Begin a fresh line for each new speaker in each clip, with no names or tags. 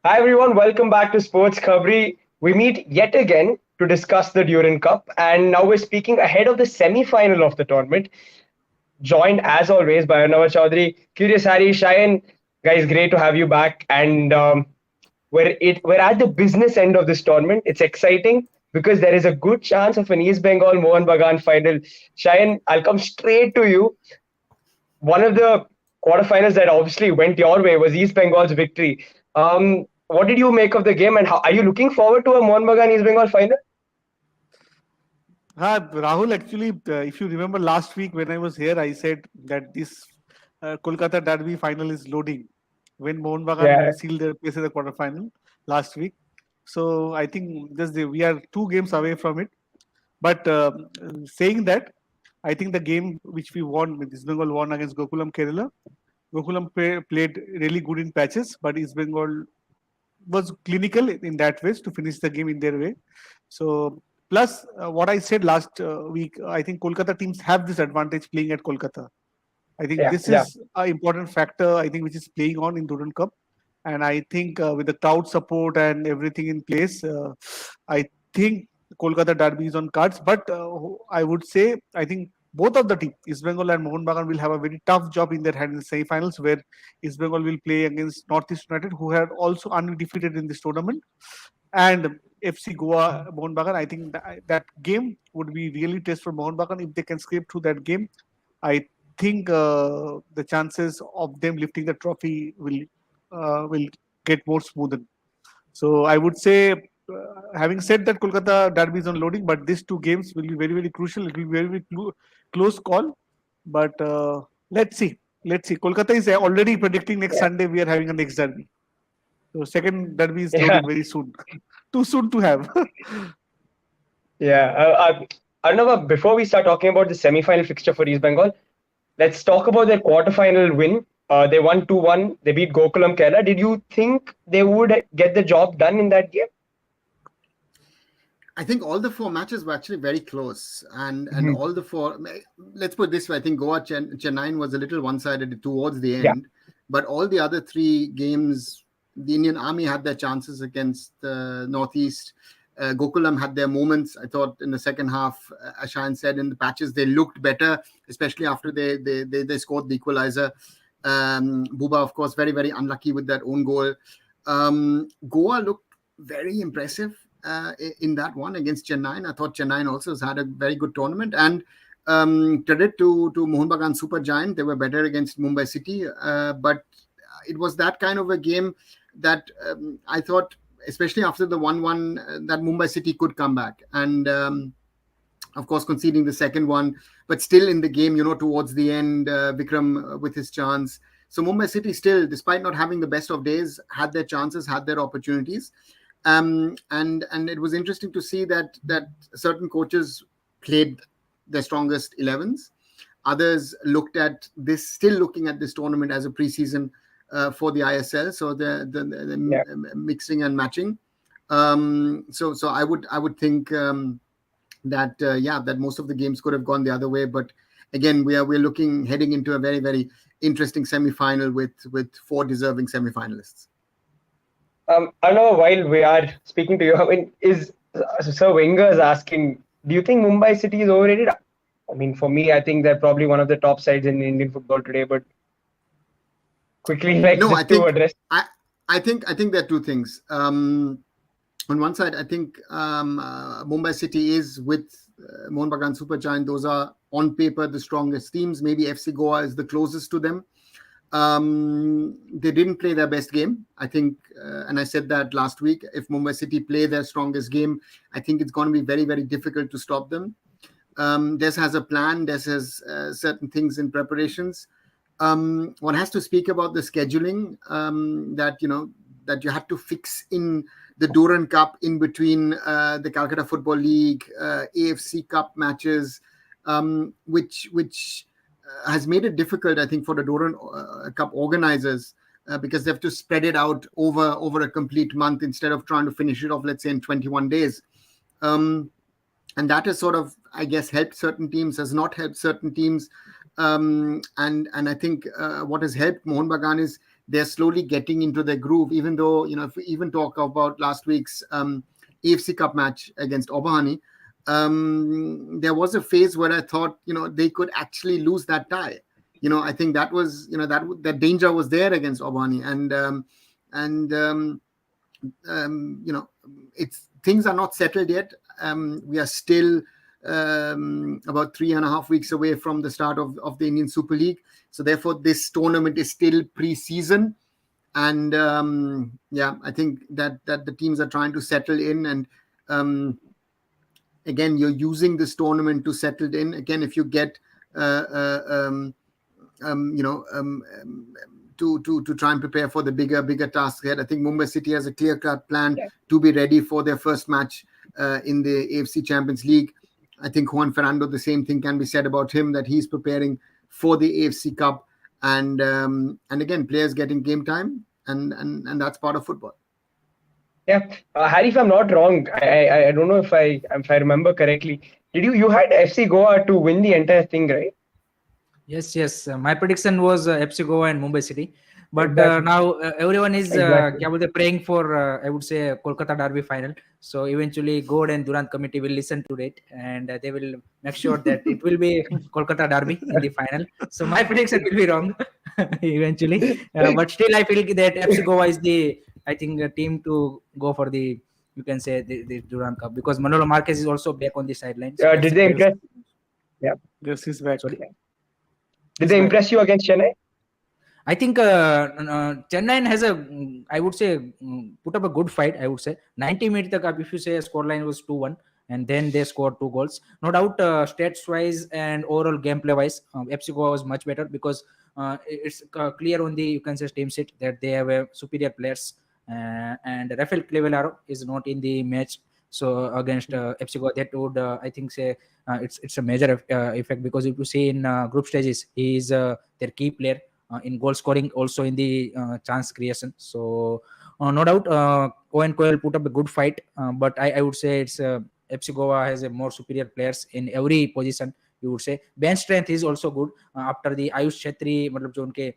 Hi everyone, welcome back to Sports Khabri. We meet yet again to discuss the Durand Cup, and now we're speaking ahead of the semi-final of the tournament. Joined as always by Arnav Chaudhary, Curious Harry, Shayan. Guys, great to have you back. And we're at the business end of this tournament. It's exciting because there is a good chance of an East Bengal Mohan Bagan final. Shayan, I'll come straight to you. One of the quarterfinals that obviously went your way was East Bengal's victory. What did you make of the game, and how are you looking forward to a Mohan Bagan East Bengal final?
Rahul, actually, if you remember last week when I was here, I said that this Kolkata Derby final is loading when Mohun
Yeah,
Bagan sealed their place in the quarterfinal last week. So I think we are 2 games away from it. But saying that, I think the game which we won, with East Bengal won against Gokulam Kerala, played really good in patches, but East Bengal was clinical in that way to finish the game in their way. So plus what I said last week, I think Kolkata teams have this advantage playing at Kolkata. I think
yeah,
this
yeah.
is an important factor. I think which is playing on in Durand Cup, and I think with the crowd support and everything in place, I think Kolkata derby is on cards. But I would say I think both of the teams, East Bengal and Mohun Bagan, will have a very tough job in their hand in the semi-finals, where East Bengal will play against Northeast United, who are also undefeated in this tournament, and FC Goa Mohun Bagan. I think that game would be really test for Mohun Bagan. If they can scrape through that game, I think the chances of them lifting the trophy will get more smoothened. So I would say, having said that, Kolkata derby is on loading, but these 2 games will be very very crucial. It will be very close call, but let's see. Let's see. Kolkata is already predicting next Sunday we are having a next derby. So second derby is
Yeah,
loading very soon. Too soon to have.
yeah. Arnav, before we start talking about the semi-final fixture for East Bengal, let's talk about their quarterfinal win. They won 2-1. They beat Gokulam Kerala. Did you think they would get the job done in that game?
I think all the 4 matches were actually very close, and
Mhm.
all the four. Let's put it this way: I think Goa Chennai was a little one-sided towards the
Yeah,
end, but all the other 3 games, the Indian Army had their chances against Northeast. Gokulam had their moments. I thought in the second half, Ashan said in the patches they looked better, especially after they scored the equalizer. Buba, of course, very very unlucky with that own goal. Goa looked very impressive in that one against Chennai. I thought Chennai also has had a very good tournament. And credit to Mohun Bagan Super Giant. They were better against Mumbai City. But it was that kind of a game that I thought, especially after the 1-1, that Mumbai City could come back. And of course, conceding the second one, but still in the game, towards the end, Vikram with his chance. So Mumbai City still, despite not having the best of days, had their chances, had their opportunities. And it was interesting to see that certain coaches played their strongest 11s. Others still looking at this tournament as a preseason for the ISL. So the
yeah.
mixing and matching. So I would think that most of the games could have gone the other way, but again we're heading into a very very interesting semi-final with 4 deserving semi-finalists.
I know while we are speaking to you, I mean, is Sir Wenger is asking, do you think Mumbai City is overrated? I mean, for me, I think they're probably one of the top sides in Indian football today. But quickly, like
No, I
just to
think
address,
I I think there are 2 things. On one side, I think Mumbai City is with Mohun Bagan Supergiant. Those are on paper the strongest teams. Maybe FC Goa is the closest to them. They didn't play their best game, I think, and I said that last week. If Mumbai City play their strongest game, I think it's going to be very, very difficult to stop them. Des has a plan. Des has certain things in preparations. One has to speak about the scheduling that you had to fix in the Durand Cup in between the Calcutta Football League, AFC Cup matches, which has made it difficult, I think, for the Durand Cup organizers because they have to spread it out over a complete month instead of trying to finish it off, let's say, in 21 days. And that has sort of, I guess, helped certain teams, has not helped certain teams. And I think what has helped Mohun Bagan is they're slowly getting into their groove. Even though, if we even talk about last week's AFC Cup match against Obahani, there was a phase where I thought they could actually lose that tie. I think that was that danger was there against Obahani, and it's things are not settled yet. We are still about 3.5 weeks away from the start of the Indian Super League. So therefore, this tournament is still pre-season, and I think that the teams are trying to settle in, and again, you're using this tournament to settle in. Again, if you get to try and prepare for the bigger tasks ahead. I think Mumbai City has a clear-cut plan to be ready for their first match in the AFC Champions League. I think Juan Fernando, the same thing can be said about him, that he's preparing for the AFC Cup, and again, players getting game time, and that's part of football.
Yeah, Harry, if I'm not wrong, I don't know if I remember correctly. You had FC Goa to win the entire thing, right?
Yes. My prediction was FC Goa and Mumbai City. But
Exactly.
now everyone is
Exactly.
praying for, I would say, Kolkata Derby final. So eventually, God and Durand committee will listen to it, and they will make sure that it will be Kolkata Derby in the final. So my prediction will be wrong eventually. But still, I feel that FC Goa is the, I think, team to go for the, you can say, the Durand Cup, because Manolo Marquez is also back on the sidelines. So
Did they impress? Yeah.
Yes, he's back.
Sorry.
Did they impress you against Chennai?
I think Chennai has I would say, put up a good fight. I would say 90 minutes tak, if you say a scoreline was 2-1, and then they scored 2 goals. No doubt, stats wise and overall gameplay wise, FC Goa was much better, because it's clear on the, you can say, team sheet that they have superior players, and Rafael Clevelaro is not in the match. So against FC Goa, that would I think say it's a major effect, because if you see in group stages, he is their key player. In goal scoring, also in the chance creation. So no doubt, Owen Coyle put up a good fight, but I would say it's FC Goa has a more superior players in every position. You would say bench strength is also good after the Ayush Chhetri, मतलब जो उनके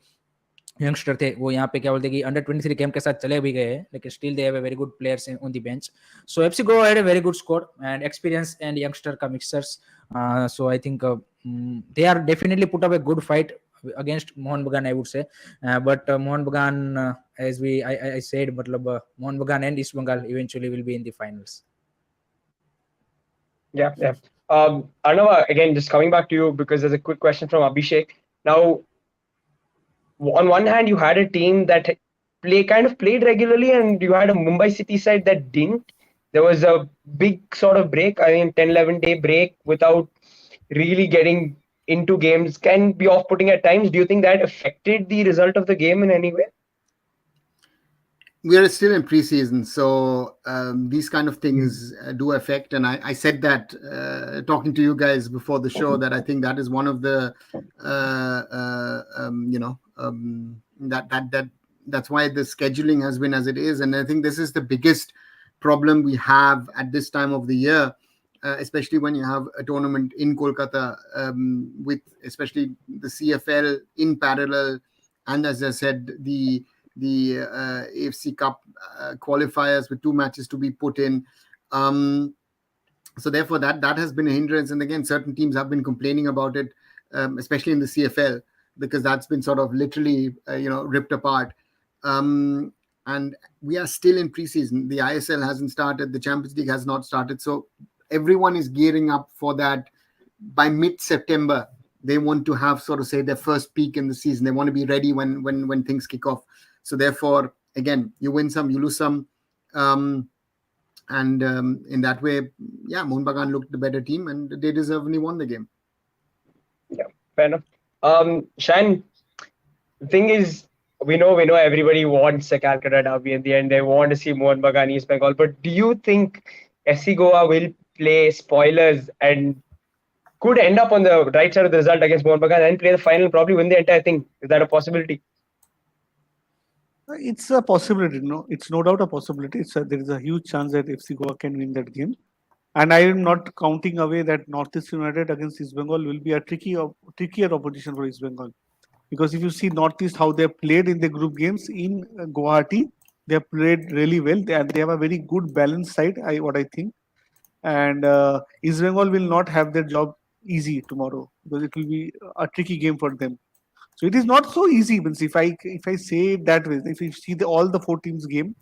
youngster थे वो यहाँ पे क्या बोलते हैं कि अंडर 23 कैंप के साथ चले भी गए हैं, लेकिन still they have a very good players on the bench. So FC Goa had a very good squad and experience and youngster का mixers. So I think they are definitely put up a good fight against Mohun Bagan, I would say. But Mohun Bagan, as I said, Mohun Bagan and East Bengal eventually will be in the finals.
Yeah. Arnav, again, just coming back to you, because there's a quick question from Abhishek. Now, on one hand, you had a team that played regularly, and you had a Mumbai City side that didn't. There was a big sort of break, 10-11 day break without really getting into games. Can be off-putting at times. Do you think that affected the result of the game in any way?
We are still in preseason, so these kind of things do affect. And I said that talking to you guys before the show, that I think that is one of the that's why the scheduling has been as it is. And I think this is the biggest problem we have at this time of the year, especially when you have a tournament in Kolkata, with especially the CFL in parallel, and as I said, the AFC Cup qualifiers with 2 matches to be put in. So therefore, that has been a hindrance. And again, certain teams have been complaining about it, especially in the CFL, because that's been sort of literally ripped apart. And we are still in preseason. The ISL hasn't started. The Champions League has not started. So everyone is gearing up for that. By mid-September, they want to have, sort of say, their first peak in the season. They want to be ready when things kick off. So therefore, again, you win some, you lose some. And in that way, Mohun Bagan looked the better team, and they deservedly won the game.
Yeah, fair enough. Shan, the thing is, we know everybody wants a Calcutta derby in the end. They want to see Mohun Bagan, East Bengal. But do you think FC Goa will play spoilers and could end up on the right side of the result against Mohun Bagan and play the final, probably win the entire thing? Is that a possibility?
It's a possibility. No, it's no doubt a possibility. There is a huge chance that FC Goa can win that game. And I am not counting away that Northeast United against East Bengal will be a trickier opposition for East Bengal. Because if you see Northeast how they have played in the group games in Guwahati, they have played really well, and they have a very good balanced side. What I think, and East Bengal will not have their job easy tomorrow because it will be a tricky game for them. So it is not so easy. Means if I say it that way, if you see all the four teams game,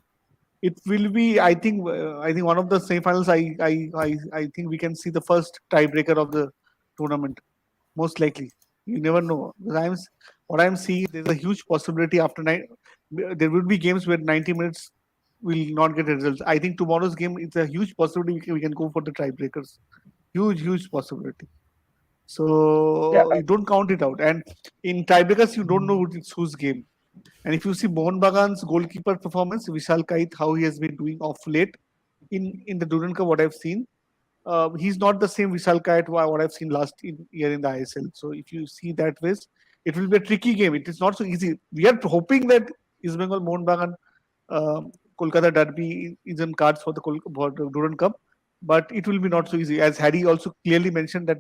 it will be. I think one of the semi-finals. I think we can see the first tiebreaker of the tournament. Most likely, you never know. Because what I'm seeing, there's a huge possibility after nine. There will be games where 90 minutes will not get results. I think tomorrow's game it's a huge possibility we can go for the tiebreakers. Huge possibility.
Yeah,
So you don't count it out. And in tiebreakers, you don't know it's whose game. And if you see Mohan Bagan's goalkeeper performance, Vishal Kait, how he has been doing off late in the Durand Cup, what I've seen, he's not the same Vishal Kait what I've seen last year in the ISL. So if you see that ways, it will be a tricky game. It is not so easy. We are hoping that East Bengal Mohan Bagan Kolkata derby is in cards for the Durand Cup, but it will be not so easy. As Harry also clearly mentioned that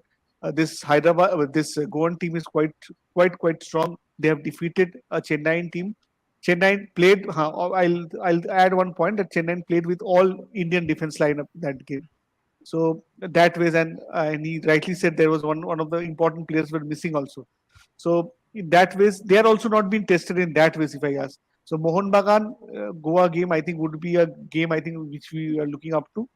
this Hyderabad, Goan team is quite strong. They have defeated a Chennai team. Chennai played. I'll add one point that Chennai played with all Indian defense lineup that game. So that ways, and he rightly said there was one of the important players were missing also. So in that ways, they are also not being tested in that ways. If I ask, so Mohun Bagan Goa game, I think would be a game I think which we are looking up to.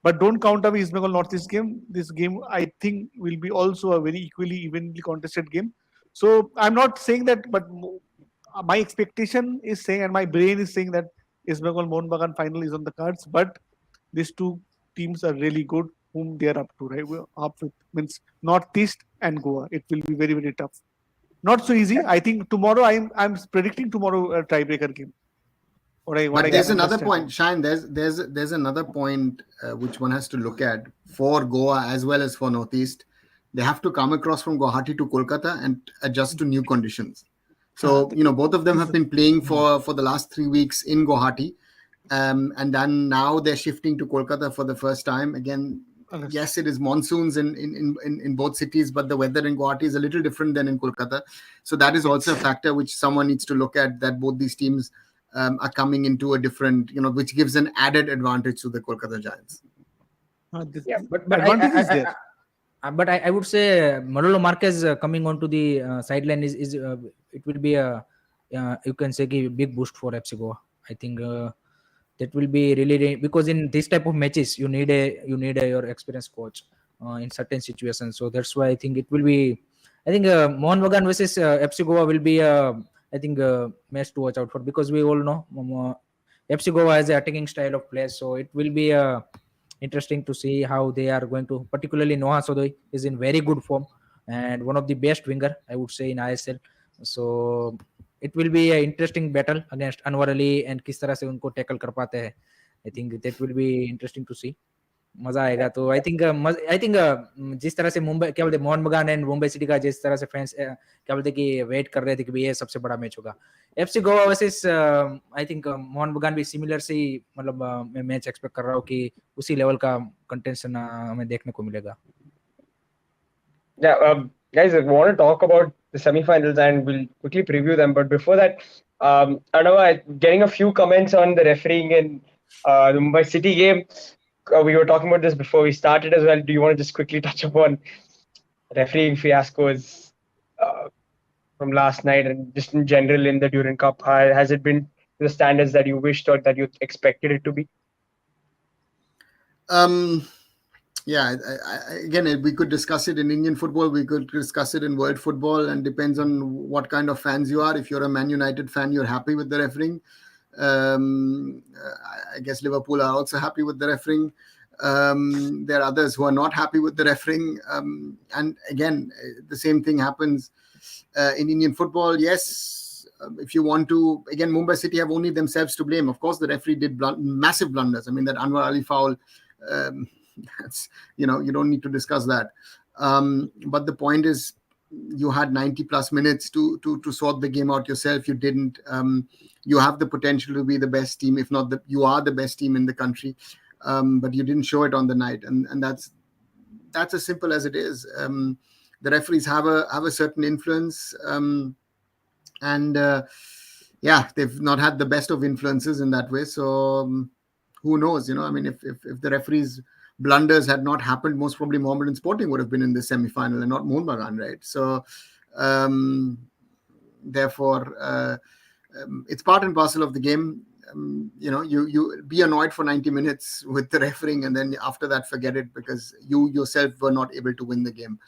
But don't count away East Bengal Northeast game. This game I think will be also a very evenly contested game. So I'm not saying that, but my expectation is saying, and my brain is saying that East Bengal Mohun Bagan final is on the cards. But these two teams are really good, whom they are up to, right? We're up with means Northeast and Goa. It will be very tough. Not so easy. I think tomorrow I'm predicting tomorrow a tiebreaker game.
But there's another point, Shine. There's another point which one has to look at for Goa as well as for Northeast. They have to come across from Guwahati to Kolkata and adjust to new conditions. So both of them have been playing for the last 3 weeks in Guwahati, and then now they're shifting to Kolkata for the first time again. Yes, it is monsoons in both cities, but the weather in Guwahati is a little different than in Kolkata. So that is also a factor which someone needs to look at, that both these teams are coming into a different, which gives an added advantage to the Kolkata Giants.
Yeah,
but
advantage is there.
But I would say Manolo Marquez coming onto the sideline is it will be a you can say a big boost for FC Goa. I think that will be really, because in this type of matches you need your experienced coach in certain situations. So that's why I think it will be. I think Mohan Bagan versus FC Goa will be I think match to watch out for, because we all know FC Goa has an attacking style of play, so it will be interesting to see how they are going to. Particularly Noah Sodoi is in very good form and one of the best winger I would say in ISL. So it will be an interesting battle against Anwar Ali, and किस तरह से उनको tackle कर पाते हैं. I think that will be interesting to see. मजा आएगा. तो आई थिंक जिस तरह से मुंबई क्या बोलते मोहन बगान एंड मुंबई सिटी का जिस तरह से फैंस क्या बोलते कि वेट कर रहे थे कि ये सबसे बड़ा मैच होगा, FC Goa versus I think Mohan बगान भी सिमिलर से मतलब मैं मैच एक्सपेक्ट कर रहा हूँ कि उसी लेवल का कंटेंशन हमें देखने को मिलेगा.
Yeah, guys, I want to talk about the semi-finals and we'll quickly preview them. But before that, I know getting a few comments on the refereeing in the Mumbai City game. We were talking about this before we started as well. Do you want to just quickly touch upon refereeing fiascos from last night and just in general in the Durand Cup? Has it been to the standards that you wished or that you expected it to be?
Yeah, again, we could discuss it in Indian football. We could discuss it in world football, and depends on what kind of fans you are. If you're a Man United fan, you're happy with the refereeing. I guess Liverpool are also happy with the refereeing. There are others who are not happy with the refereeing. And again, the same thing happens in Indian football. Yes, if you want to, again, Mumbai City have only themselves to blame. Of course, the referee did massive blunders. I mean, that Anwar Ali foul, that's, you don't need to discuss that. But the point is, you had 90 plus minutes to sort the game out yourself. You didn't. You have the potential to be the best team, if not you are the best team in the country. but you didn't show it on the night, and that's as simple as it is. The referees have a certain influence, and yeah, they've not had the best of influences in that way. So who knows? I mean, if the referees' blunders had not happened, most probably Mohammedan Sporting would have been in the semi-final and not Mohun Bagan, right? So therefore, it's part and parcel of the game. You be annoyed for 90 minutes with the refereeing, and then after that forget it, because you yourself were not able to win the game.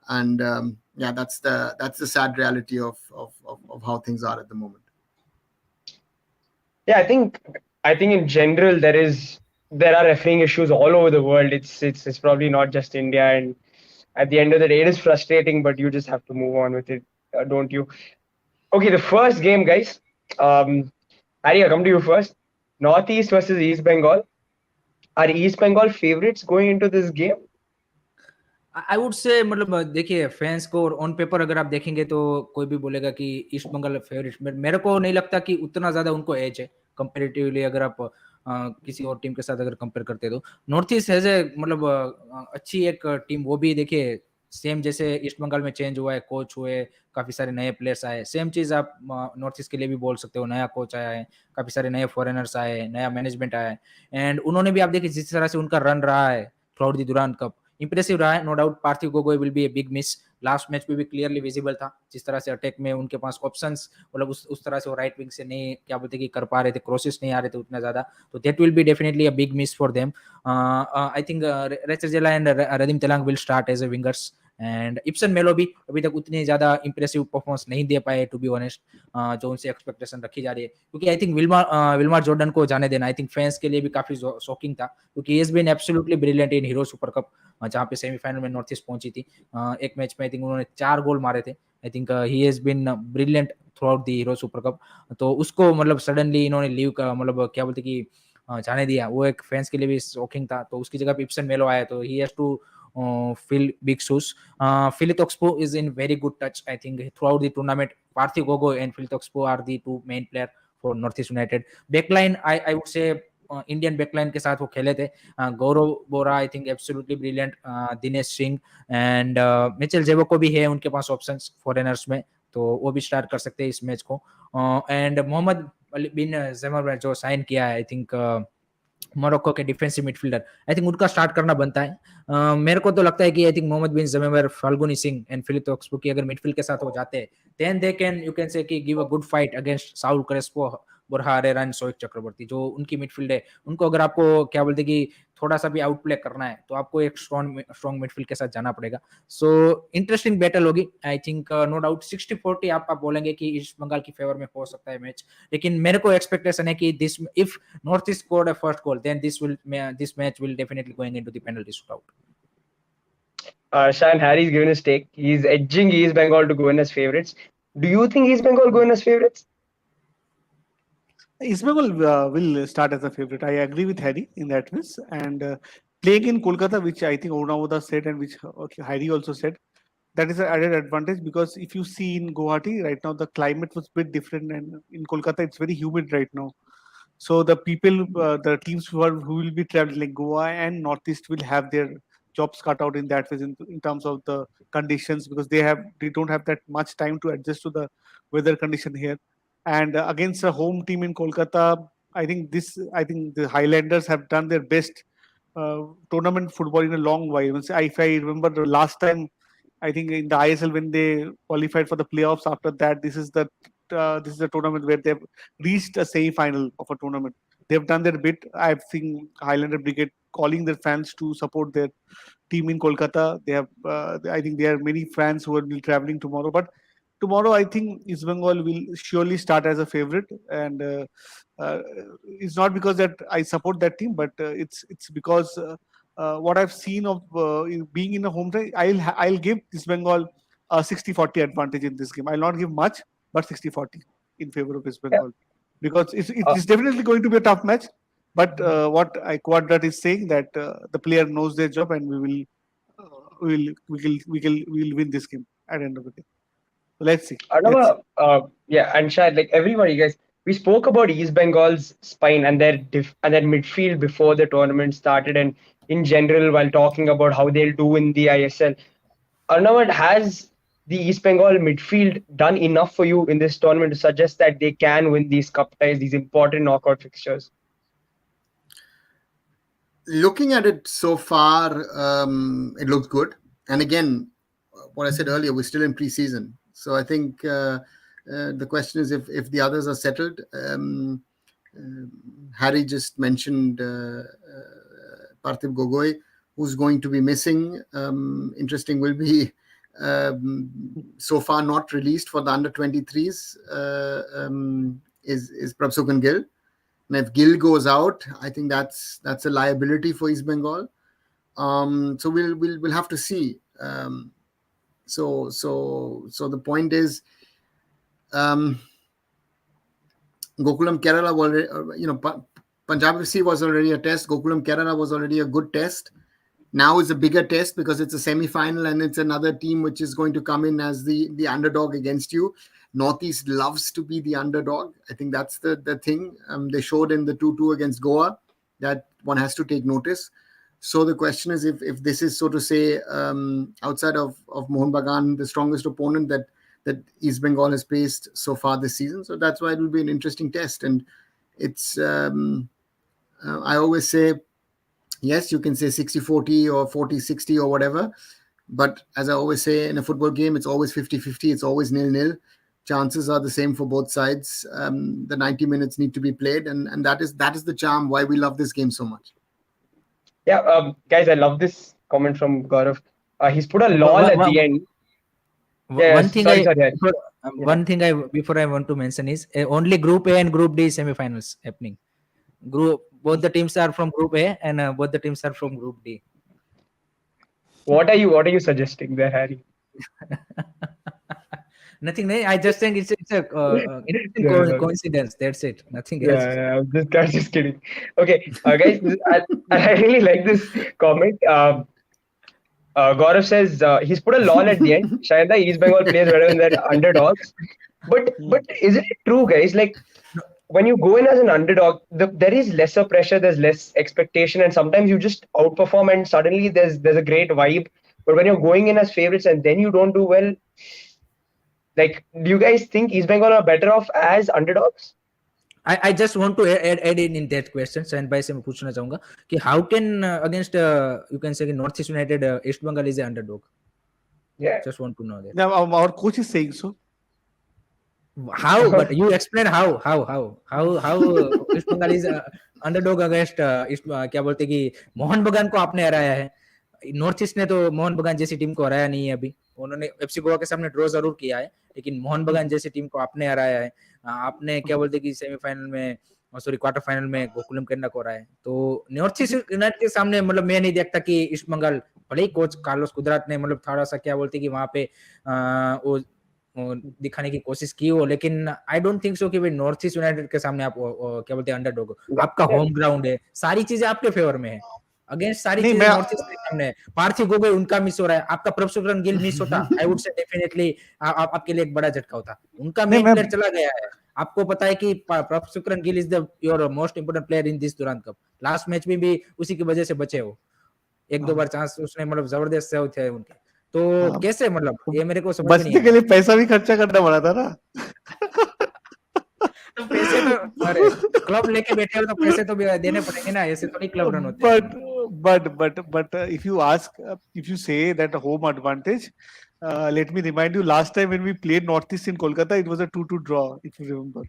And yeah, that's the sad reality of how things are at the moment.
Yeah, I think in general there are refereeing issues all over the world. It's probably not just India, and at the end of the day, it is frustrating, but you just have to move on with it, don't you? Okay, the first game, guys. Harry, I'll come to you first. Northeast versus East Bengal. Are East Bengal favorites going into this game?
I would say मतलब देखिए fans को on paper अगर आप देखेंगे तो कोई भी बोलेगा कि ईस्ट बंगाल फेवरेट, मेरे को नहीं लगता कि उतना ज्यादा उनको एज है कंपेरेटिवली, अगर आप किसी और टीम के साथ अगर कंपेयर करते हैं तो नॉर्थ ईस्ट हैज ए मतलब अच्छी एक टीम, वो भी देखिए सेम जैसे ईस्ट बंगाल में चेंज हुआ है, कोच हुए, काफी सारे नए प्लेयर्स आए, सेम चीज आप नॉर्थ ईस्ट के लिए भी बोल सकते हो, नया कोच आया है, काफी सारे नए फॉरेनर्स आए, नया मैनेजमेंट आया है, एंड उन्होंने भी आप देखिए जिस तरह से उनका रन रहा है throughout the Durand cup, impressive रहा है, no doubt. Parthib Gogoi will be a big miss, last match में भी क्लियरली विजिबल था जिस तरह से अटैक में उनके पास ऑप्शंस, मतलब उस तरह से वो राइट विंग से नहीं क्या बोलते कि कर पा रहे थे, क्रॉसेस नहीं आ रहे थे उतना ज्यादा, तो that will be definitely a big miss for them. I think Rochharzela and Redeem Tlang will start as a wingers, and Ibson Melo भी अभी तक उतनी ज्यादा इंप्रेसिव परफॉर्मेंस नहीं दे पाए टू बी ऑनेस्ट, जो उनसे एक्सपेक्टेशन रखी जा रही है, क्योंकि आई थिंक विल्मार जॉर्डन को जाने देना आई थिंक फैंस के लिए भी काफी शॉकिंग था, क्योंकि he has been absolutely brilliant in Hero Super Cup, जहाँ पे सेमीफाइनल में नॉर्थ ईस्ट पहुंची थी। एक मैच में आई थिंक उन्होंने 4 गोल मारे थे, I think he has been brilliant throughout the Hero Super Cup, तो उसको मतलब सडनली इन्होंने लीव का मतलब क्या बोलते कि जाने दिया, वो एक फैंस के लिए भी शॉकिंग था, तो उसकी जगह पे इप्सन मेलो आया, तो he has to fill big shoes. Philip Oxpo is in very good touch. I think throughout the tournament, Parthiv Gogo and Philip Oxpo are the two main player for Northeast United. Backline, I would say Indian backline के साथ वो खेले थे, Gaurav Bora I think absolutely brilliant, Dinesh Singh and Michel जेवो को भी है उनके पास ऑप्शंस फॉरेनर्स में, तो वो भी स्टार्ट कर सकते हैं इस मैच को, एंड मोहम्मद बिन जमर जो साइन किया है आई थिंक मोरक्को के डिफेंसिव मिडफील्डर, आई थिंक उनका स्टार्ट करना बनता है। मेरे को तो लगता है कि I think Mohamed Bemammer, Phalguni Singh and Philip ऑक्सबो की अगर मिडफील्ड के साथ हो जाते हैं, then they can you can say कि give a good fight against Saul Crespo, Borja Herrera and Souvik Chakraborty, जो उनकी मिडफील्ड है, उनको अगर आपको क्या बोलते कि थोड़ा सा भी आउटप्ले करना है तो आपको एक स्ट्रॉन्ग मिडफील्ड के साथ जाना पड़ेगा। सो इंटरेस्टिंग बैटल होगी आई थिंक, नो डाउट 60-40 आप बोलेंगे कि ईस्ट बंगाल की फेवर में हो सकता है मैच, लेकिन मेरे को एक्सपेक्टेशन है कि this if North East scored a first goal then this match will definitely going into the penalty shootout.
Shan Harry's given his take. He's edging East Bengal to go in as favorites. Do you think East Bengal go in as favorites?
East Bengal will start as a favorite. I agree with Harry in that way. And playing in Kolkata, which I think Orunavoda said and which Harry also said, that is an added advantage, because if you see in Guwahati right now, the climate was a bit different, and in Kolkata, it's very humid right now. So the people, the teams who will be traveling like Goa and Northeast will have their jobs cut out in that way in terms of the conditions, because they don't have that much time to adjust to the weather condition here. And against a home team in Kolkata, I think the Highlanders have done their best tournament football in a long while. If I remember the last time, I think in the ISL when they qualified for the playoffs. After that, this is the tournament where they've reached a semi-final of a tournament. They've done their bit. I've seen Highlander Brigade calling their fans to support their team in Kolkata. They have, I think, there are many fans who will be traveling tomorrow. But tomorrow, I think East Bengal will surely start as a favorite, and it's not because that I support that team, but it's because what I've seen of being in a home tie, I'll give East Bengal a 60-40 advantage in this game. I'll not give much, but 60-40 in favor of East Bengal, because it's definitely going to be a tough match. But what Quadrat is saying, that the player knows their job, and we'll win this game at the end of the day. So let's see.
Yeah, and Shad, like everybody, guys, We spoke about East Bengal's spine and their midfield before the tournament started, and in general while talking about how they'll do in the ISL. Arnav, has the East Bengal midfield done enough for you in this tournament to suggest that they can win these cup ties, these important knockout fixtures?
Looking at it so far, it looks good. And again, what I said earlier, we're still in pre-season, so I think the question is if the others are settled. Harry just mentioned Parthiv Gogoi, who's going to be missing. Interesting will be so far not released for the under 23s is Prabhsukhan Gill. And if Gill goes out, I think that's a liability for East Bengal. So we'll have to see. So the point is, Gokulam Kerala already, Punjab FC was already a test. Gokulam Kerala was already a good test. Now it's a bigger test because it's a semi-final and it's another team which is going to come in as the underdog against you. Northeast loves to be the underdog. I think that's the thing. They showed in the 2-2 against Goa that one has to take notice. So the question is if this is, so to say, outside of Mohun Bagan, the strongest opponent that East Bengal has faced so far this season. So that's why it will be an interesting test. And it's, I always say, yes, you can say 60-40 or 40-60 or whatever. But as I always say, in a football game, it's always 50-50. It's always 0-0. Chances are the same for both sides. The 90 minutes need to be played. And that is the charm why we love this game so much.
Yeah, guys, I love this comment from Gaurav. He's put a lol at the end.
One thing
Yeah.
before I want to mention is only Group A and Group D semi-finals happening. Both the teams are from Group A and both the teams are from Group D.
What are you suggesting there, Harry?
Nothing. I just think it's a interesting coincidence. That's it. Nothing else.
Yeah, I'm just kidding. Okay, guys, I really like this comment. Gaurav says he's put a lol at the end. Shayad East Bengal plays better than their underdogs. But isn't it true, guys? Like when you go in as an underdog, there is lesser pressure, there's less expectation, and sometimes you just outperform, and suddenly there's a great vibe. But when you're going in as favorites and then you don't do well, like, do you guys think East Bengal are better off as underdogs?
I just want to add in that question. And by मैं पूछना चाहूँगा कि how can against you can say Northeast United East Bengal is an underdog.
Yeah.
Just want to know that.
Now our coach is saying so.
How? But you explain how East Bengal is underdog against क्या बोलते कि मोहन बगान को आपने हराया है. North east ने तो मोहन बगान जैसी टीम को हराया नहीं है अभी. उन्होंने एफसी गोवा के सामने ड्रॉ जरूर किया है, लेकिन मोहन बगान जैसी टीम को आपने हराया है. आपने क्या बोलते कि सेमीफाइनल में क्वार्टर फाइनल में गोकुलम केन्ना को हराया है. तो नॉर्थ ईस्ट यूनाइटेड के सामने मतलब मैं नहीं देखता कि ईस्ट बंगाल, भले ही कोच कार्लोस कुदरात ने मतलब थोड़ा सा क्या बोलते कि वहां पे वो दिखाने की कोशिश की हो, लेकिन आई डोंट थिंक सो कि भाई नॉर्थ ईस्ट यूनाइटेड के सामने आप क्या बोलते हैं अंडरडॉग. आपका होम ग्राउंड है, सारी चीजें आपके फेवर में है. अगेंस्ट सारी चीजें नॉर्थ ईस्ट के सामने. पार्थिव गोगोई उनका मिस हो रहा है, आपका प्रभसुकरन गिल मिस होता, आई वुड से डेफिनेटली आपके लिए एक बड़ा झटका होता. उनका मेन प्लेयर चला गया है. आपको पता है कि Prabhsukhan Gill is the your most important player in this Durand cup. Last match में भी उसी की वजह से बचे हो. एक दो बार चांस उसने मतलब जबरदस्त सेव थे उनके. तो कैसे मतलब ये मेरे को समझ नहीं
बचने के लिए पैसा भी खर्चा करना पड़ा था ना.
तो पैसे तो अरे क्लब लेके बैठे हो तो पैसे तो देने पड़ेंगे ना. ऐसे तो नहीं क्लब रन होते हैं.
But if you say that home advantage, let me remind you, last time when we played Northeast in Kolkata, it was a 2-2 draw, if you remember.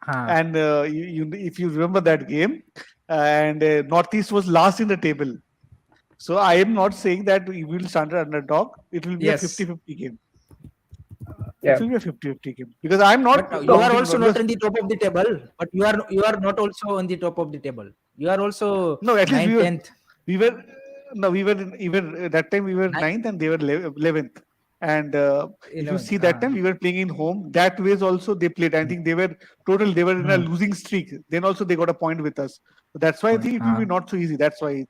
And if you remember that game, and Northeast was last in the table. So I am not saying that we will stand underdog. It will be a 50-50 game.
Yeah.
It will be a 50-50 game because I'm not.
But you are also not on the top of the table. But you are not also on the top of the table. You are also
no. At least
9th, 10th.
we were even that time we were 9th and they were 11th. And if you see that time we were playing in home. That ways also they played. I think they were in a losing streak. Then also they got a point with us. So that's why I think it will be not so easy. That's why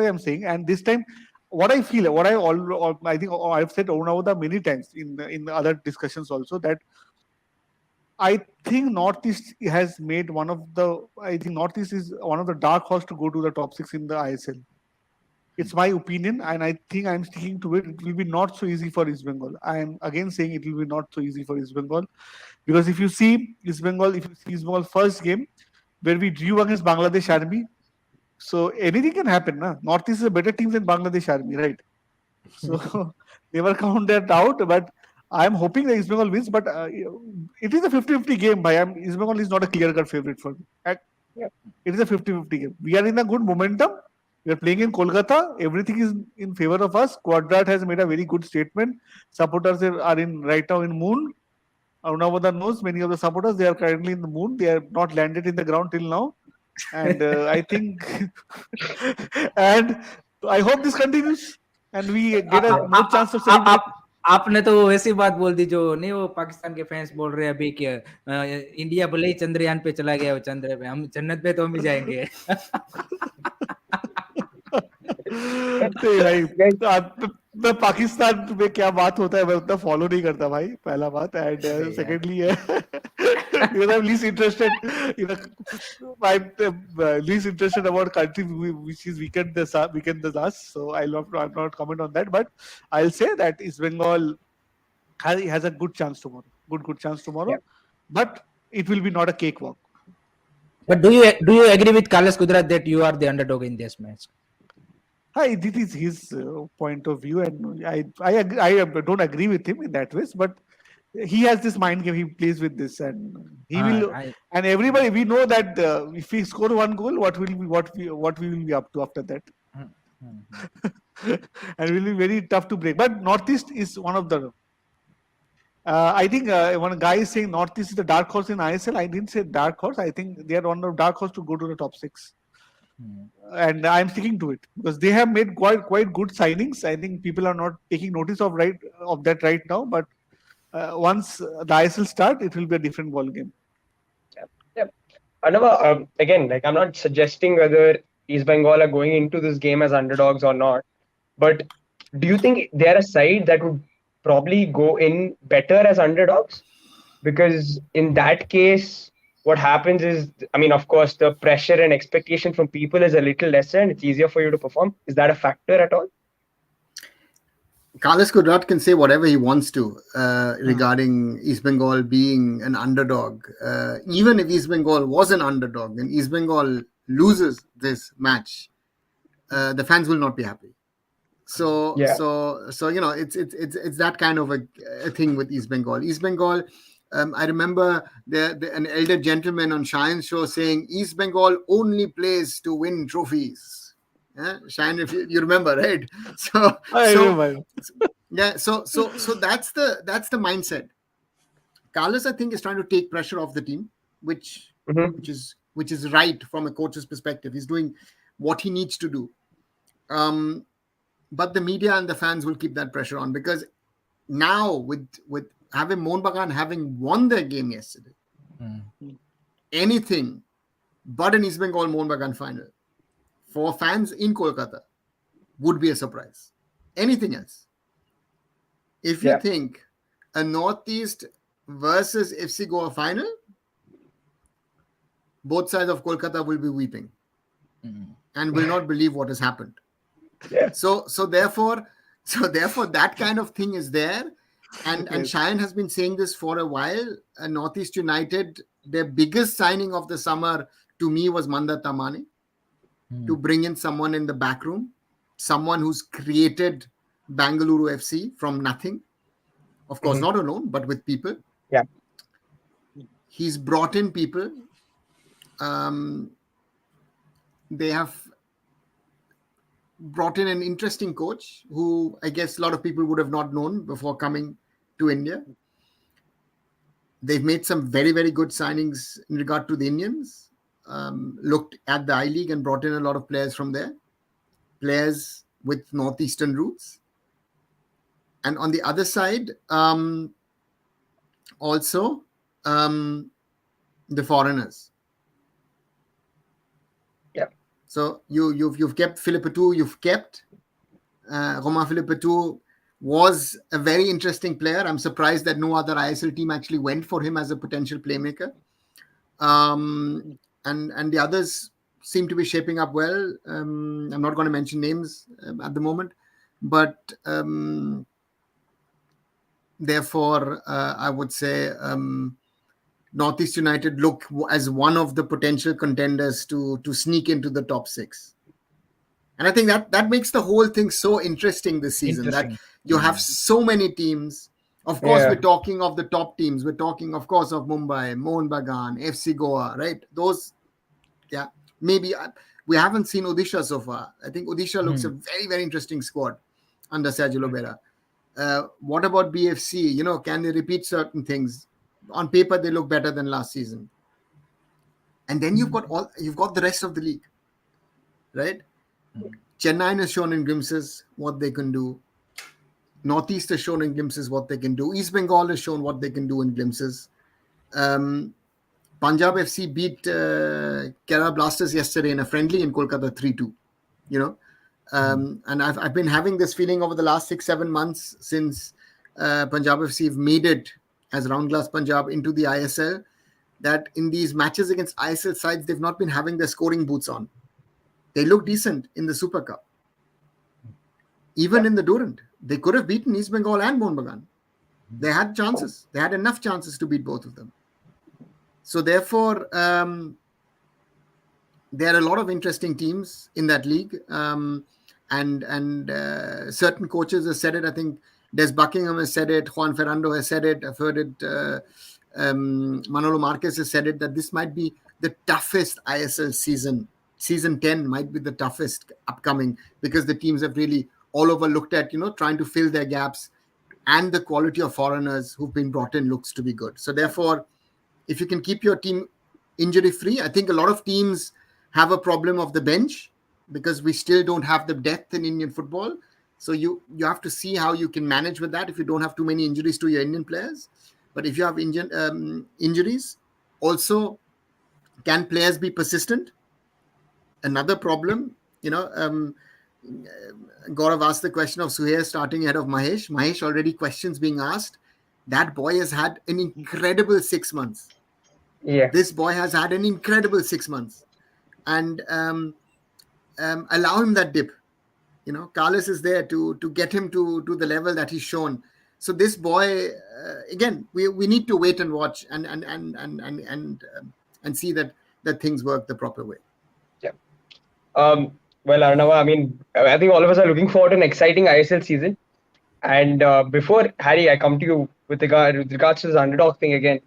I'm saying. And this time, what I feel, I think I've said Onavoda many times in other discussions also, that I think Northeast has made one of the. I think Northeast is one of the dark horse to go to the top six in the ISL. It's my opinion, and I think I'm sticking to it. It will be not so easy for East Bengal. I am again saying it will be not so easy for East Bengal, because if you see East Bengal, if you see East Bengal first game where we drew against Bangladesh Army, so anything can happen. Na? Northeast is a better team than Bangladesh Army, right? So never count that out. But I'm hoping that East Bengal wins. But it is a 50-50 game. East Bengal is not a clear-cut favorite for me.
Yeah.
It is a 50-50 game. We are in a good momentum. We are playing in Kolkata. Everything is in favor of us. Quadrat has made a very good statement. Supporters are in right now in moon. Arunavada knows many of the supporters. They are currently in the moon. They have not landed in the ground till now. And I think, and I hope this continues, and we get a more chance to celebrate.
आपने तो वो ऐसी बात बोल दी जो नहीं, वो पाकिस्तान के फैंस बोल रहे हैं अभी कि इंडिया भले ही चंद्रयान पे चला गया, चंद्र पे, हम जन्नत पे तो हम ही जाएंगे.
नहीं भाई, मैं पाकिस्तान में क्या बात होता है मैं उतना फॉलो नहीं करता भाई, पहला बात. And secondly because I'm least interested in I'm least interested about country which is weakened the us, so I'll not comment on that. But I'll say that East Bengal has a good chance tomorrow. Good chance tomorrow.
Yeah.
But it will be not a cakewalk.
But do you agree with Carlos Kudrat that you are the underdog in this match?
Hi, this is his point of view, and I don't agree with him in that way. But he has this mind game. He plays with this, and he will. And everybody, we know that if we score one goal, what we will be up to after that, and it will be very tough to break. But Northeast is one of the. I think one guy is saying Northeast is the dark horse in ISL. I didn't say dark horse. I think they are one of the dark horse to go to the top six. And I'm sticking to it because they have made quite good signings. I think people are not taking notice of that right now, but once the ISL start, it will be a different ball game.
Yeah. Another, again, like I'm not suggesting whether East Bengal are going into this game as underdogs or not, but do you think they're a side that would probably go in better as underdogs? Because in that case, what happens is, I mean, of course, the pressure and expectation from people is a little lesser and it's easier for you to perform. Is that a factor at all?
Carlos Kudrat can say whatever he wants to regarding East Bengal being an underdog. Even if East Bengal was an underdog and East Bengal loses this match, the fans will not be happy. So you know, it's that kind of a thing with East Bengal. East Bengal. I remember an elder gentleman on Shayan's show saying East Bengal only plays to win trophies. Shayan, if you remember, right? So that's the mindset. Carlos, I think, is trying to take pressure off the team, which is right from a coach's perspective. He's doing what he needs to do. But the media and the fans will keep that pressure on because now with having Mohun Bagan having won their game yesterday, anything but an East Bengal Mohun Bagan final for fans in Kolkata would be a surprise. Anything else. If you think a Northeast versus FC Goa final, both sides of Kolkata will be weeping and will not believe what has happened.
Yeah.
So therefore that kind of thing is there. And Shayan has been saying this for a while. Northeast United, their biggest signing of the summer to me was Manda Tamani, to bring in someone in the back room, someone who's created Bangalore FC from nothing. Of course, not alone, but with people.
Yeah.
He's brought in people. They have brought in an interesting coach who I guess a lot of people would have not known before coming to India. They've made some very, very good signings in regard to the Indians. Looked at the I-League and brought in a lot of players from there. Players with Northeastern roots. And on the other side, also the foreigners.
Yeah.
So you've kept Philippe Petou, you've kept Romain Philippe Petou. was a very interesting player. I'm surprised that no other ISL team actually went for him as a potential playmaker. And the others seem to be shaping up well. I'm not going to mention names at the moment, but therefore, I would say Northeast United look as one of the potential contenders to sneak into the top 6. And I think that makes the whole thing so interesting this season, that you have so many teams. Of course, we're talking of the top teams. We're talking, of course, of Mumbai, Mohun Bagan, FC Goa, right? Those, yeah. Maybe we haven't seen Odisha so far. I think Odisha looks a very, very interesting squad under Sergio Lobera. What about BFC? Can they repeat certain things? On paper, they look better than last season. And then you've got the rest of the league, right? Chennai has shown in glimpses what they can do. Northeast has shown in glimpses what they can do. East Bengal has shown what they can do in glimpses. Punjab FC beat Kerala Blasters yesterday in a friendly in Kolkata 3-2. And I've been having this feeling over the last 6-7 months since Punjab FC have made it as Round Glass Punjab into the ISL, that in these matches against ISL sides, they've not been having their scoring boots on. They look decent in the Super Cup. Even in the Durand, they could have beaten East Bengal and Mohun Bagan. They had chances. They had enough chances to beat both of them. So therefore, there are a lot of interesting teams in that league. And certain coaches have said it. I think Des Buckingham has said it. Juan Ferrando has said it. I've heard it. Manolo Marquez has said it, that this might be the toughest ISL season. Season 10 might be the toughest upcoming, because the teams have really all over looked at, trying to fill their gaps, and the quality of foreigners who've been brought in looks to be good. So therefore, if you can keep your team injury free, I think a lot of teams have a problem of the bench, because we still don't have the depth in Indian football. So you have to see how you can manage with that if you don't have too many injuries to your Indian players. But if you have injuries, also, can players be persistent? Another problem, Gaurav asked the question of Suhair starting ahead of Mahesh. Mahesh already questions being asked. That boy has had an incredible 6 months.
Yeah.
This boy has had an incredible 6 months. And allow him that dip. Carlos is there to get him to the level that he's shown. So this boy, again, we need to wait and watch and see that things work the proper way.
Yeah. Well, Arnava, I think all of us are looking forward to an exciting ISL season. And before, Harry, I come to you with regards to this underdog thing again.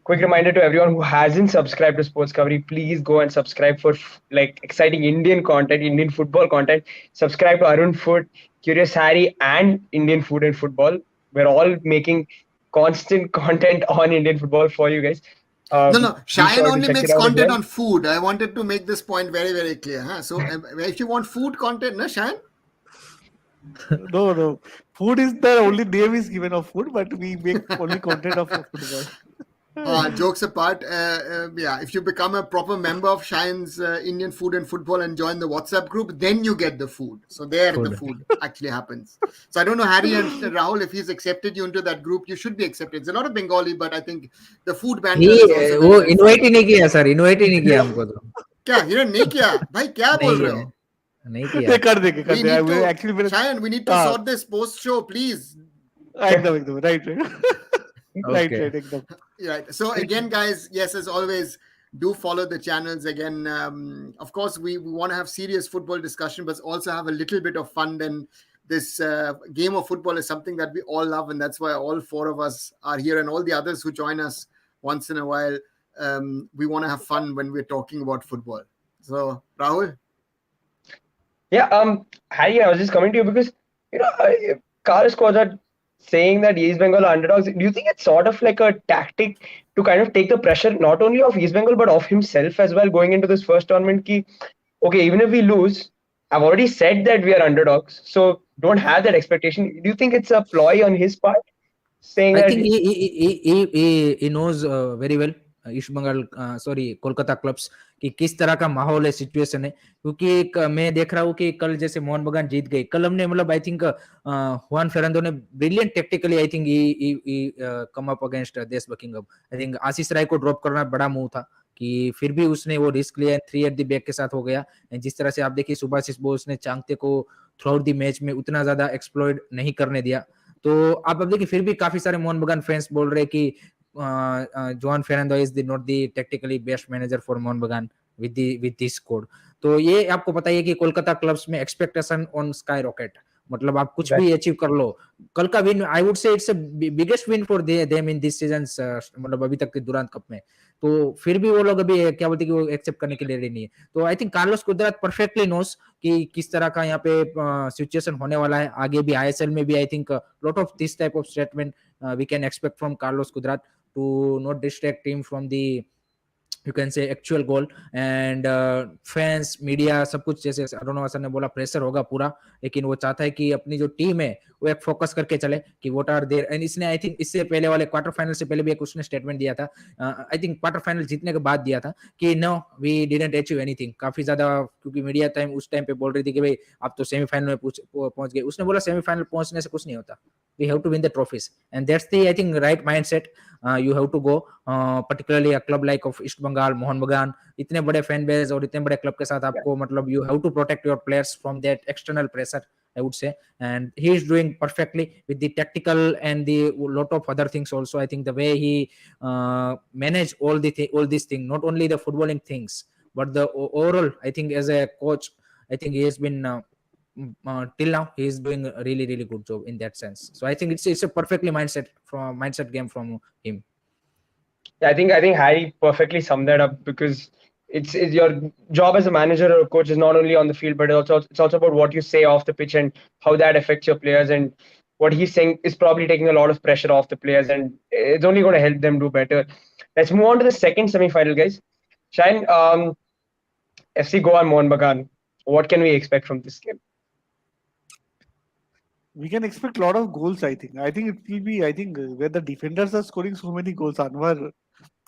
Quick reminder to everyone who hasn't subscribed to Sports Covery, please go and subscribe for exciting Indian content, Indian football content. Subscribe to Arun Food, Curious Harry, and Indian Food and Football. We're all making constant content on Indian football for you guys.
No. Cheyenne only makes content on food. I wanted to make this point very, very clear. Huh? So if you want food content, no, Cheyenne?
No. Food is the only name is given of food, but we make only content of football.
Jokes apart, if you become a proper member of Cheyenne's Indian Food and Football and join the WhatsApp group, then you get the food. So the food actually happens. So I don't know, Harry and Rahul, if he's accepted you into that group, you should be accepted. It's a lot of Bengali, but I think the food banter is also
invite ही नहीं किया sir, invite ही नहीं किया हमको तो.
क्या नहीं किया भाई, क्या बोल रहे हो?
नहीं किया. कर देंगे. Actually,
Cheyenne, we need to sort this post show, please.
एकदम right.
Okay.
Right. So again, guys, yes, as always, do follow the channels. Again, of course, we want to have serious football discussion, but also have a little bit of fun. Then this game of football is something that we all love, and that's why all four of us are here, and all the others who join us once in a while. We want to have fun when we're talking about football. So, Rahul?
Yeah, Harry, I was just coming to you because, Carlos Kozat saying that East Bengal are underdogs. Do you think it's sort of like a tactic to kind of take the pressure not only of East Bengal but of himself as well going into this first tournament? Okay, even if we lose, I've already said that we are underdogs, so don't have that expectation. Do you think it's a ploy on his part, saying
I
that?
think he knows very well East Bengal Kolkata clubs कि किस तरह का माहौल है, situation है, क्योंकि मैं देख रहा हूँ कि कल जैसे मोहन बगान जीत गई, कल हमने मतलब आई थिंक हुआन फेरांडो ने brilliant tactically I think come up against देश बकिंगम। आई थिंक आशीष राय को ड्रॉप करना बड़ा मूव था कि फिर भी उसने वो रिस्क लिया, 3 एट द बैक के साथ हो गया। जिस तरह से आप देखिए सुभाशिष बोस ने चांगते को थ्रू आउट द मैच में उतना ज्यादा एक्सप्लॉइट नहीं करने दिया। तो आप अब देखिए फिर भी काफी सारे मोहन बगान फैंस बोल रहे हैं कि Juan Fernando is the not the technically best manager for Mohun Bagan with this squad. तो ये आपको पता है कि कोलकाता क्लब्स में एक्सपेक्टेशन ऑन स्काई रॉकेट, मतलब आप कुछ भी अचीव कर लो। कल का win I would say it's a biggest win for them in this season, मतलब अभी तक के दुरांत कप में। तो फिर भी वो लोग अभी क्या बोलते हैं कि वो एक्सेप्ट करने के लिए रेडी नहीं है। तो आई थिंक कार्लोस कुदरत परफेक्टली नोस कि किस तरह का यहाँ पे सिचुएशन होने वाला है। आगे भी आईएसएल में भी I think lot of this type of statement we can expect from Carlos Cuadrat to not distract team from the you can say actual goal and fans media सब कुछ, जैसे अरुण सर ने बोला प्रेशर होगा पूरा, लेकिन वो चाहता है कि अपनी जो टीम है वो एक फोकस करके चले कि व्हाट आर देयर। एंड इसने आई थिंक इससे पहले वाले क्वार्टर फाइनल से पहले भी एक उसने स्टेटमेंट दिया था, आई थिंक क्वार्टर फाइनल जीतने के बाद दिया था कि no we didn't achieve anything. काफी ज्यादा क्योंकि मीडिया टाइम उस टाइम पे बोल रही थी कि भाई आप तो सेमीफाइनल में पहुंच गए। उसने बोला सेमीफाइनल पहुंचने से कुछ नहीं होता, we have to win the trophies and that's the I think right mindset you have to go, particularly a club like of East Bengal, Mohan Bagan, इतने बड़े फैन बेस और इतने बड़े क्लब के साथ आपको मतलब you have to protect your players from that external pressure, I would say, and he is doing perfectly with the tactical and the lot of other things also. I think the way he manage all these things, not only the footballing things but the overall, I think as a coach, I think he has been till now he is doing a really good job in that sense. So I think it's a perfectly mindset game from him.
Yeah, I think Harry perfectly summed that up because it's your job as a manager or a coach is not only on the field, but it's also about what you say off the pitch and how that affects your players. And what he's saying is probably taking a lot of pressure off the players, and it's only going to help them do better. Let's move on to the second semi-final, guys. Shine, FC Goa and Mohan Bagan. What can we expect from this game?
We can expect a lot of goals. I think it will be. I think where the defenders are scoring so many goals. Anwar,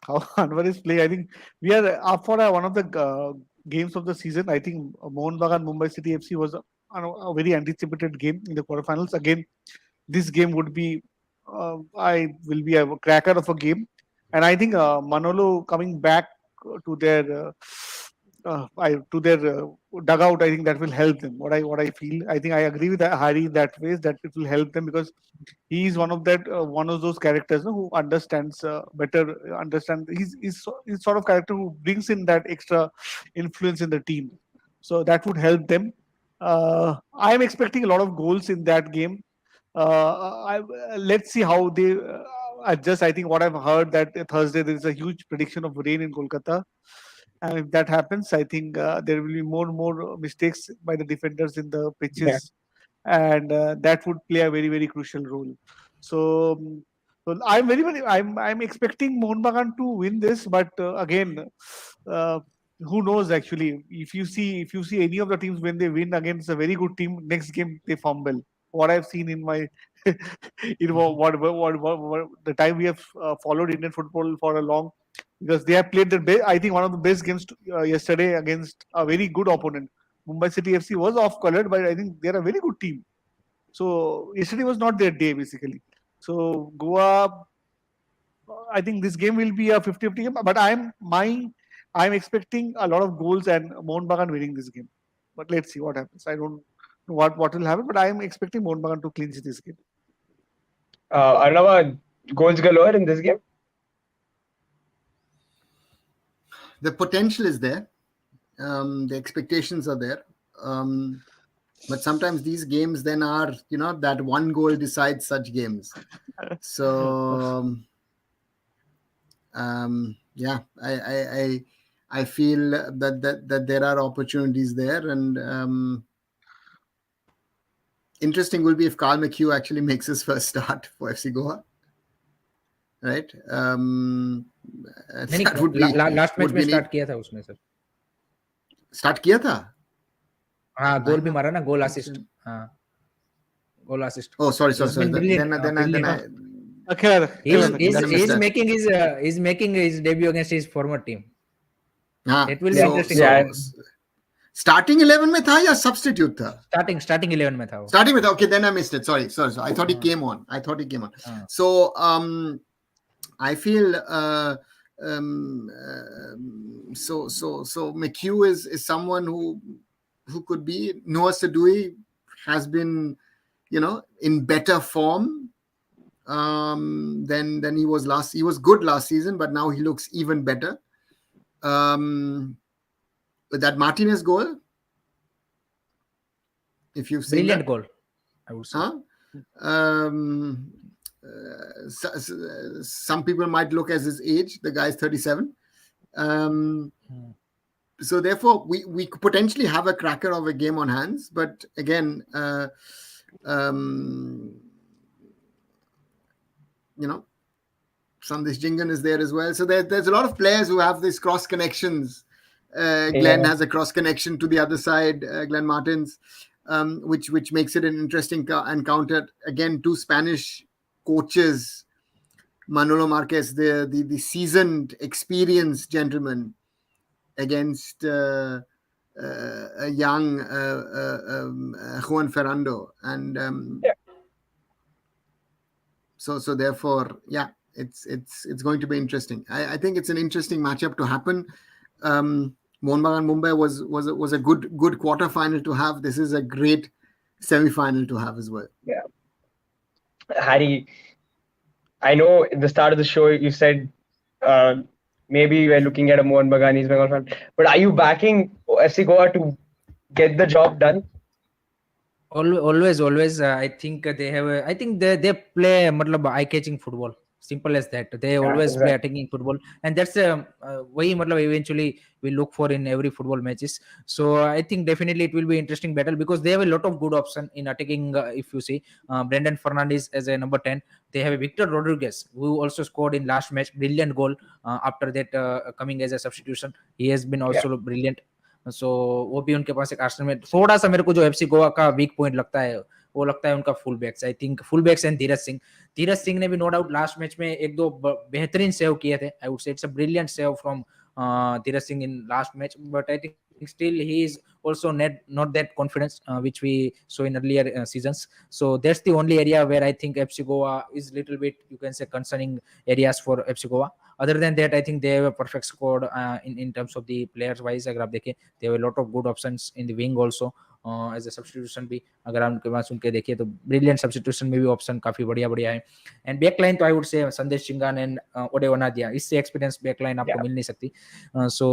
how Anwar is playing. I think we are up for one of the games of the season. I think Mohan Bagan Mumbai City FC was a very anticipated game in the quarterfinals. Again, this game would be, I will be a cracker of a game, and I think Manolo coming back to their to their dugout, I think that will help them. What I feel, I think I agree with Harry in that way, that it will help them because he is one of those characters, no, who understands better. He's sort of character who brings in that extra influence in the team, so that would help them. I am expecting a lot of goals in that game. Let's see how they adjust. I think what I've heard that Thursday there is a huge prediction of rain in Kolkata. And if that happens, I think there will be more and more mistakes by the defenders in the
Yeah.
pitches, and that would play a very crucial role. So, I'm I'm expecting Mohun Bagan to win this, but again, who knows? Actually, if you see any of the teams when they win against a very good team, next game they fumble. What I've seen in my what the time we have followed Indian football for a long, because they have played I think one of the best games yesterday against a very good opponent. Mumbai City FC was off colored, but I think they're a very good team. So yesterday was not their day basically. So Goa, I think this game will be a 50-50 game, but I'm expecting a lot of goals and Mohun Bagan winning this game. But let's see what happens. I don't know what will happen, but I am expecting Mohun Bagan to clinch this game.
Arnava, goals galore in this game?
The potential is there. The expectations are there. But sometimes these games then are, that one goal decides such games. So, yeah, I feel that there are opportunities there, and interesting will be if Carl McHugh actually makes his first start for FC Goa. Right? That would be
last match में start किया था उसने sir.
Start किया था.
हाँ, गोल भी मारा ना, गोल असिस्ट. हाँ, goal assist.
Oh, sorry. Then
He's making his debut against his former team.
हाँ,
It will be interesting.
Starting 11 में था या substitute था?
Starting 11 में था वो.
Starting में था. Okay, then I missed it. Sorry. I thought he came on. So I feel so McHugh is someone who could be. Noah Sadui has been, in better form than he was last. He was good last season, but now he looks even better. That Martinez goal, if you've seen
brilliant
that,
goal, I would say.
Some people might look as his age. The guy's 37. So therefore, we could potentially have a cracker of a game on hands. But again, Sandesh Jingan is there as well. So there's a lot of players who have these cross connections. Glenn has a cross connection to the other side, Glenn Martins, which makes it an interesting encounter. Again, two Spanish coaches, Manolo Marquez, the seasoned, experienced gentleman, against a young Juan Ferrando. And so therefore, yeah, it's going to be interesting. I think it's an interesting matchup to happen. Mohun Bagan Mumbai was a good quarter-final to have. This is a great semi-final to have as well.
Yeah. Harry, I know at the start of the show you said maybe we're looking at a Mohun Bagan East Bengal fan, but are you backing FC Goa to get the job done?
Always. I think they have. I think they play eye-catching football. Simple as that. They always play attacking football, and that's why eventually we look for in every football matches. So I think definitely it will be interesting battle because they have a lot of good option in attacking. If you see Brendan Fernandes as a number 10, they have a Victor Rodriguez who also scored in last match, brilliant goal. After that, coming as a substitution, he has been also brilliant. सो वो भी उनके पास एक Arsenal में थोड़ा सा मेरे को जो एफसी गोवा का वीक पॉइंट लगता है वो लगता है उनका full backs. I think full backs and Dheeraj Singh ने भी नो डाउट लास्ट मैच में एक दो बेहतरीन सेव किए थे. I would say it's a brilliant save from Dheeraj Singh in last match, but I think still he is also not that confidence which we saw in earlier seasons. So that's the only area where I think FC Goa is little bit, you can say, concerning areas for FC Goa. Other than that, I think they have a perfect squad in terms of the players wise. अगर आप देखें, they have a lot of good options in the wing also. As a substitution भी अगर आप उनके पास उनके देखिए तो ब्रिलियंट सब्स्टिट्यूशन में भी ऑप्शन काफी बढ़िया है. एंड बैक लाइन तो आई वुड से संदेश चिंगान एंड ओडे वनादिया, इससे एक्सपीरियंस बैक लाइन आपको मिल नहीं सकती. सो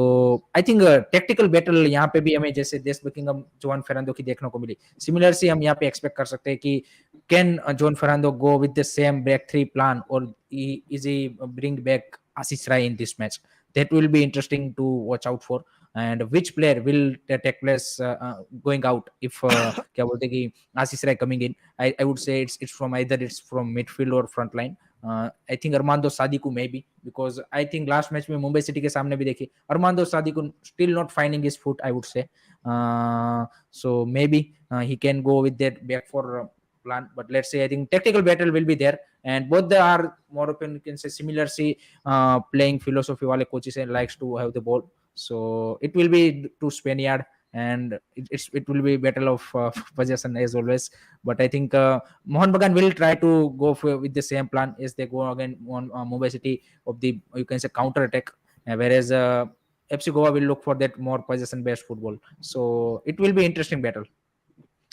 आई थिंक टेक्टिकल बैटल यहाँ पे भी हमें जैसे देश बकिंगम जोन फेरांडो की देखने को मिली, सिमिलर से हम यहाँ पे एक्सपेक्ट कर सकते हैं कि can Juan Ferrando go with the same back three plan और is he bring back Ashish Rai in this match. That will be interesting to watch out for. And which player will take place going out if क्या बोलते कि आशीष राय coming in. I would say it's from either it's from midfield or front line. I think Armando Sadiku maybe, because I think last match में Mumbai city के सामने भी देखी Armando Sadiku still not finding his foot, I would say. So maybe he can go with that back for plan, but let's say I think tactical battle will be there, and both they are more open, you can say similar playing philosophy wale coaches and likes to have the ball. So it will be to Spaniard, and it will be battle of possession as always. But I think Mohun Bagan will try to go with the same plan as they go again on Mumbai City of the, you can say, counter attack, whereas FC Goa will look for that more possession based football. So it will be interesting battle.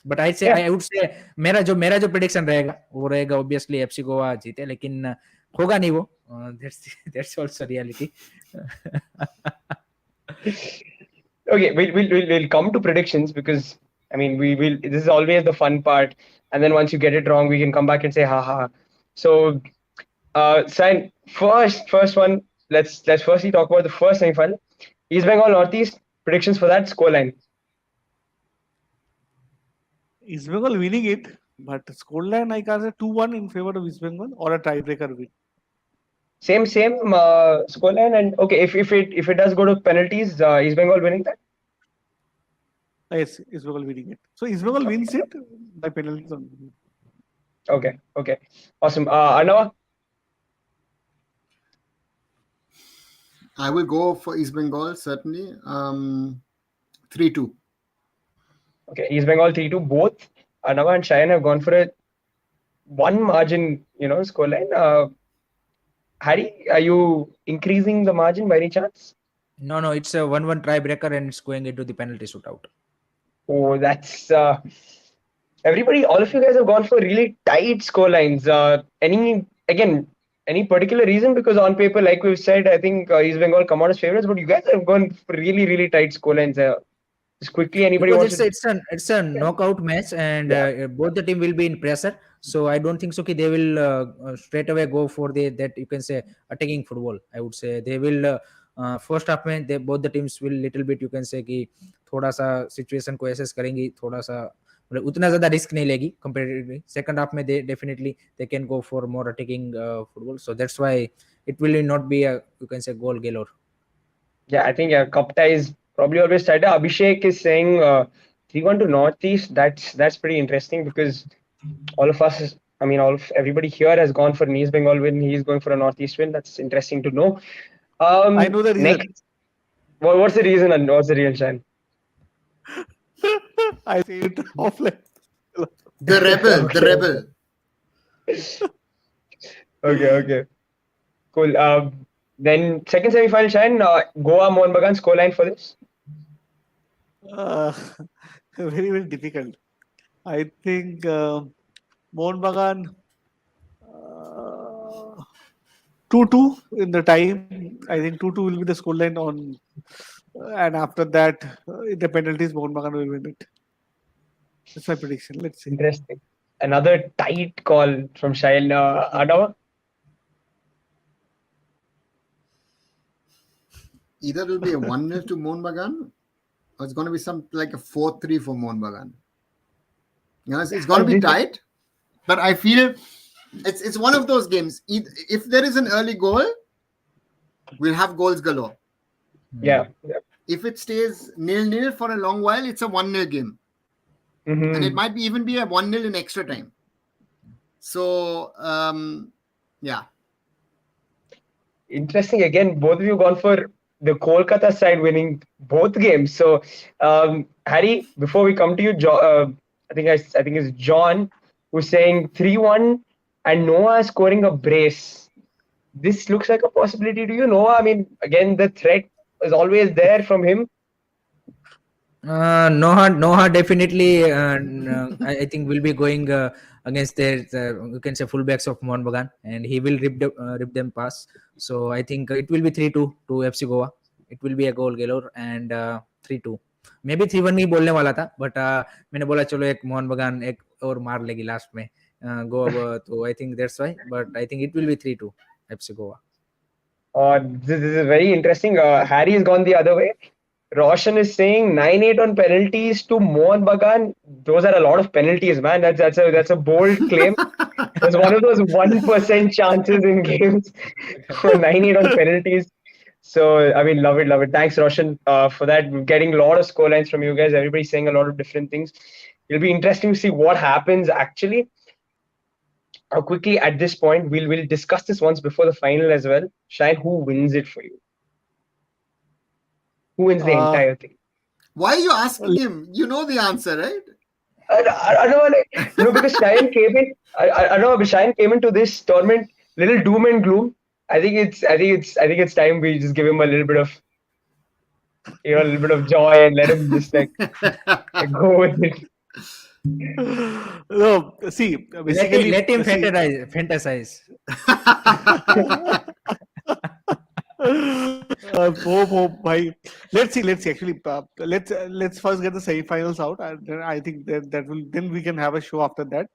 But I से I would say मेरा जो prediction रहेगा वो रहेगा obviously FC Goa जीते, लेकिन होगा नहीं वो. That's also reality.
Okay, we'll come to predictions because I mean we will. This is always the fun part, and then once you get it wrong, we can come back and say ha ha. So, Sain, first one. Let's firstly talk about the first semi-final. East Bengal Northeast, predictions for that scoreline.
East Bengal winning it, but scoreline I can say 2-1 in favor of East Bengal or a tiebreaker win.
Same scoreline, and okay, if it does go to penalties, East Bengal winning that.
Yes, East Bengal winning it. So East Bengal wins it by penalties only.
Okay, awesome. Arnava?
I will go for East Bengal, certainly. 3-2.
Okay, East Bengal 3-2. Both Arnav and Shayan have gone for a one margin, scoreline. Harry, are you increasing the margin by any chance?
No, it's a 1-1 tiebreaker and it's going into the penalty shootout.
Oh, that's everybody. All of you guys have gone for really tight score lines. Any particular reason? Because on paper, like we've said, I think East Bengal come out as favorites, but you guys have gone for really, really tight score lines. Just quickly, anybody
Because
wants to?
it's a knockout match and
Yeah.
both the team will be in pressure. So I don't think so they will straight away go for that you can say attacking football. I would say they will first half में they both the teams will little bit you can say कि थोड़ा सा situation को assess करेंगी, थोड़ा सा मतलब उतना ज्यादा risk नहीं लेगी comparatively. Second half में they definitely they can go for more attacking football. So that's why it will not be a you can say goal galore.
Yeah, I think cup tie is probably always tighter. Abhishek is saying 3-1 to Northeast. That's pretty interesting because all of us, everybody here has gone for an East Bengal win. He's going for a Northeast win. That's interesting to know.
I know the reason.
Next, what's the reason and what's the real Shine?
I say it offline.
The rebel.
Okay. Cool. Then second semi-final, Shine. Goa Mohun Bagan scoreline for this.
Very, very difficult. I think Mohun Bagan 2-2 in the time. I think 2-2 will be the scoreline on, and after that, in the penalties, Mohun Bagan will win it. That's my prediction. Let's see.
Interesting. Another tight call from Shine. Adava?
Either it will be a 1-0 to Mohun Bagan, or it's going to be some like a 4-3 for Mohun Bagan. It's going to be tight, but I feel it's one of those games. If there is an early goal, we'll have goals galore.
Yeah.
If it stays 0-0 for a long while, it's a 1-0 game.
Mm-hmm.
And it might even be a 1-0 in extra time. So, yeah.
Interesting. Again, both of you gone for the Kolkata side winning both games. So, Harry, before we come to you, I think it's John who's saying 3-1 and Noah scoring a brace. This looks like a possibility to you, Noah. Again, the threat is always there from him.
Noah definitely I think will be going against their you can say fullbacks of Mohun Bagan and he will rip them pass. So I think it will be 3-2 to FC Goa. It will be a goal galore and 3-2. Maybe 3-1 नहीं बोलने वाला था but मैंने बोला चलो एक मोहन बगान एक और मार लेगी लास्ट में तो I think that's why but I think it will be 3-2 FC Goa.
This is very interesting. Harry has gone the other way. Roshan is saying 9-8 on penalties to Mohun Bagan. Those are a lot of penalties, man. That's a bold claim. It's one of those 1% chances in games for 9-8 on penalties. So, love it. Thanks, Roshan, for that. We're getting a lot of scorelines from you guys. Everybody's saying a lot of different things. It'll be interesting to see what happens actually. Quickly at this point, we'll discuss this once before the final as well. Shine, who wins it for you? Who wins the entire thing?
Why are you asking him? You know the answer, right?
I know, because Shine came in. I know Shine came into this tournament little doom and gloom. I think it's time we just give him a little bit of joy and let him just go with it.
No, see, basically,
let him fantasize.
Bhai. Let's see. Actually, let's first get the semi-finals out, and then I think then we can have a show after that,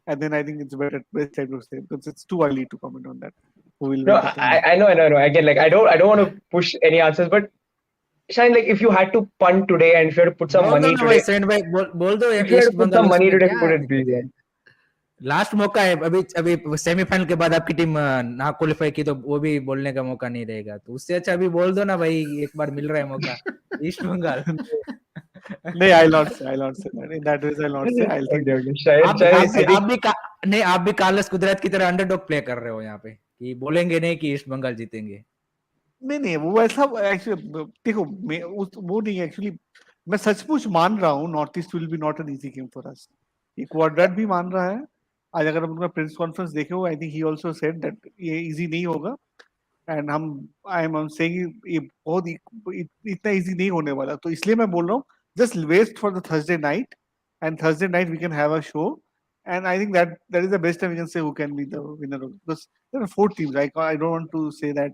and then I think it's best time to say because it's too early to comment on that. Who will
No,
win the tournament.
I know. Again, I don't want to push any answers, but Shine, if you had to punt today and if you had to put some money today,
बोल दो
if you had to put some money today, who would it be?
Last मौका है अभी semifinal के बाद आपकी team ना qualify की तो वो भी बोलने का मौका नहीं रहेगा तो उससे अच्छा अभी बोल दो ना भाई एक बार मिल रहा है मौका ईस्ट बंगाल
नहीं I'll not say that. In that way I'll not say. I'll think
आप भी कार्लोस कुदरत की तरह अंडरडॉग प्ले कर रहे हो यहाँ पे कि बोलेंगे नहीं कि ईस्ट बंगाल जीतेंगे
नहीं वो ऐसा एक्चुअली देखो वो नहीं एक्चुअली मैं सचमुच मान रहा हूँ north east will be not an easy game for us. ये क्वाड्रेट भी मान रहा है। आज अगर हम उनका प्रेस कॉन्फ्रेंस देखे हो आई think he also said that ये इजी नहीं होगा। एंड हम आई एम सेइंग ये बहुत इतना इजी नहीं होने वाला। तो इसलिए मैं बोल रहा हूँ just wait for the Thursday night and Thursday night we can have a show and I think that is the best time we can say who can be the winner because there are four teams I don't want to say that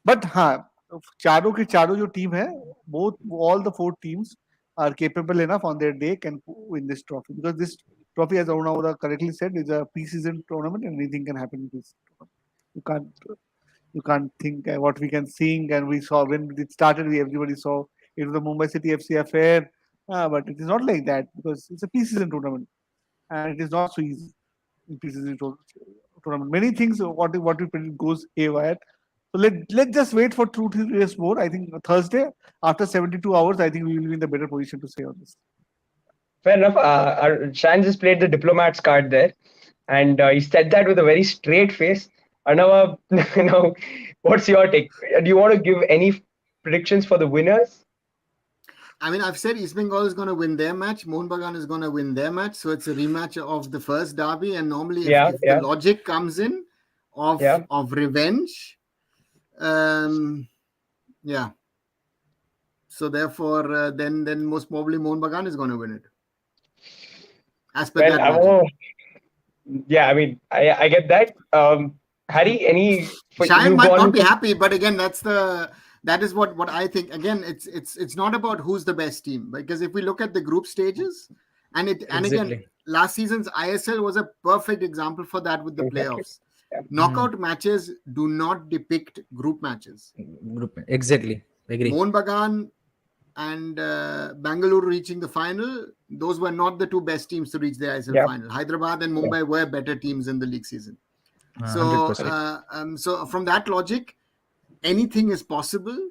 but हाँ चारों के चारों जो team है both all the four teams are capable enough on their day can win this trophy because this trophy as Aruna correctly said is a pre-season tournament and anything can happen in this tournament. You can't think what we can sing and we saw when it started everybody saw it was the Mumbai City FC affair but it is not like that because it's a pre-season tournament and it is not so easy in pre-season tournament. Many things what we predict goes haywire. So let's just wait for 2 3 days more. I think Thursday after 72 hours, I think we will be in the better position to say on this.
Fair enough. Shan just played the diplomat's card there, and he said that with a very straight face. Arnav, what's your take? Do you want to give any predictions for the winners?
I mean, I've said East Bengal is going to win their match. Mohun Bagan is going to win their match. So it's a rematch of the first derby. And normally, if the logic comes in of revenge, yeah. So therefore, then most probably Mohun Bagan is going to win it. As per that logic.
Yeah, I mean, I get that. Harry, any?
Shayan might not be happy, but again, that is what I think. Again, it's not about who's the best team because if we look at the group stages, and again, last season's ISL was a perfect example for that with the playoffs. Yeah. Knockout matches do not depict group matches.
Exactly. Agree.
Mohun Bagan and Bangalore reaching the final, those were not the two best teams to reach the ISL final. Hyderabad and Mumbai were better teams in the league season. So, so from that logic, anything is possible,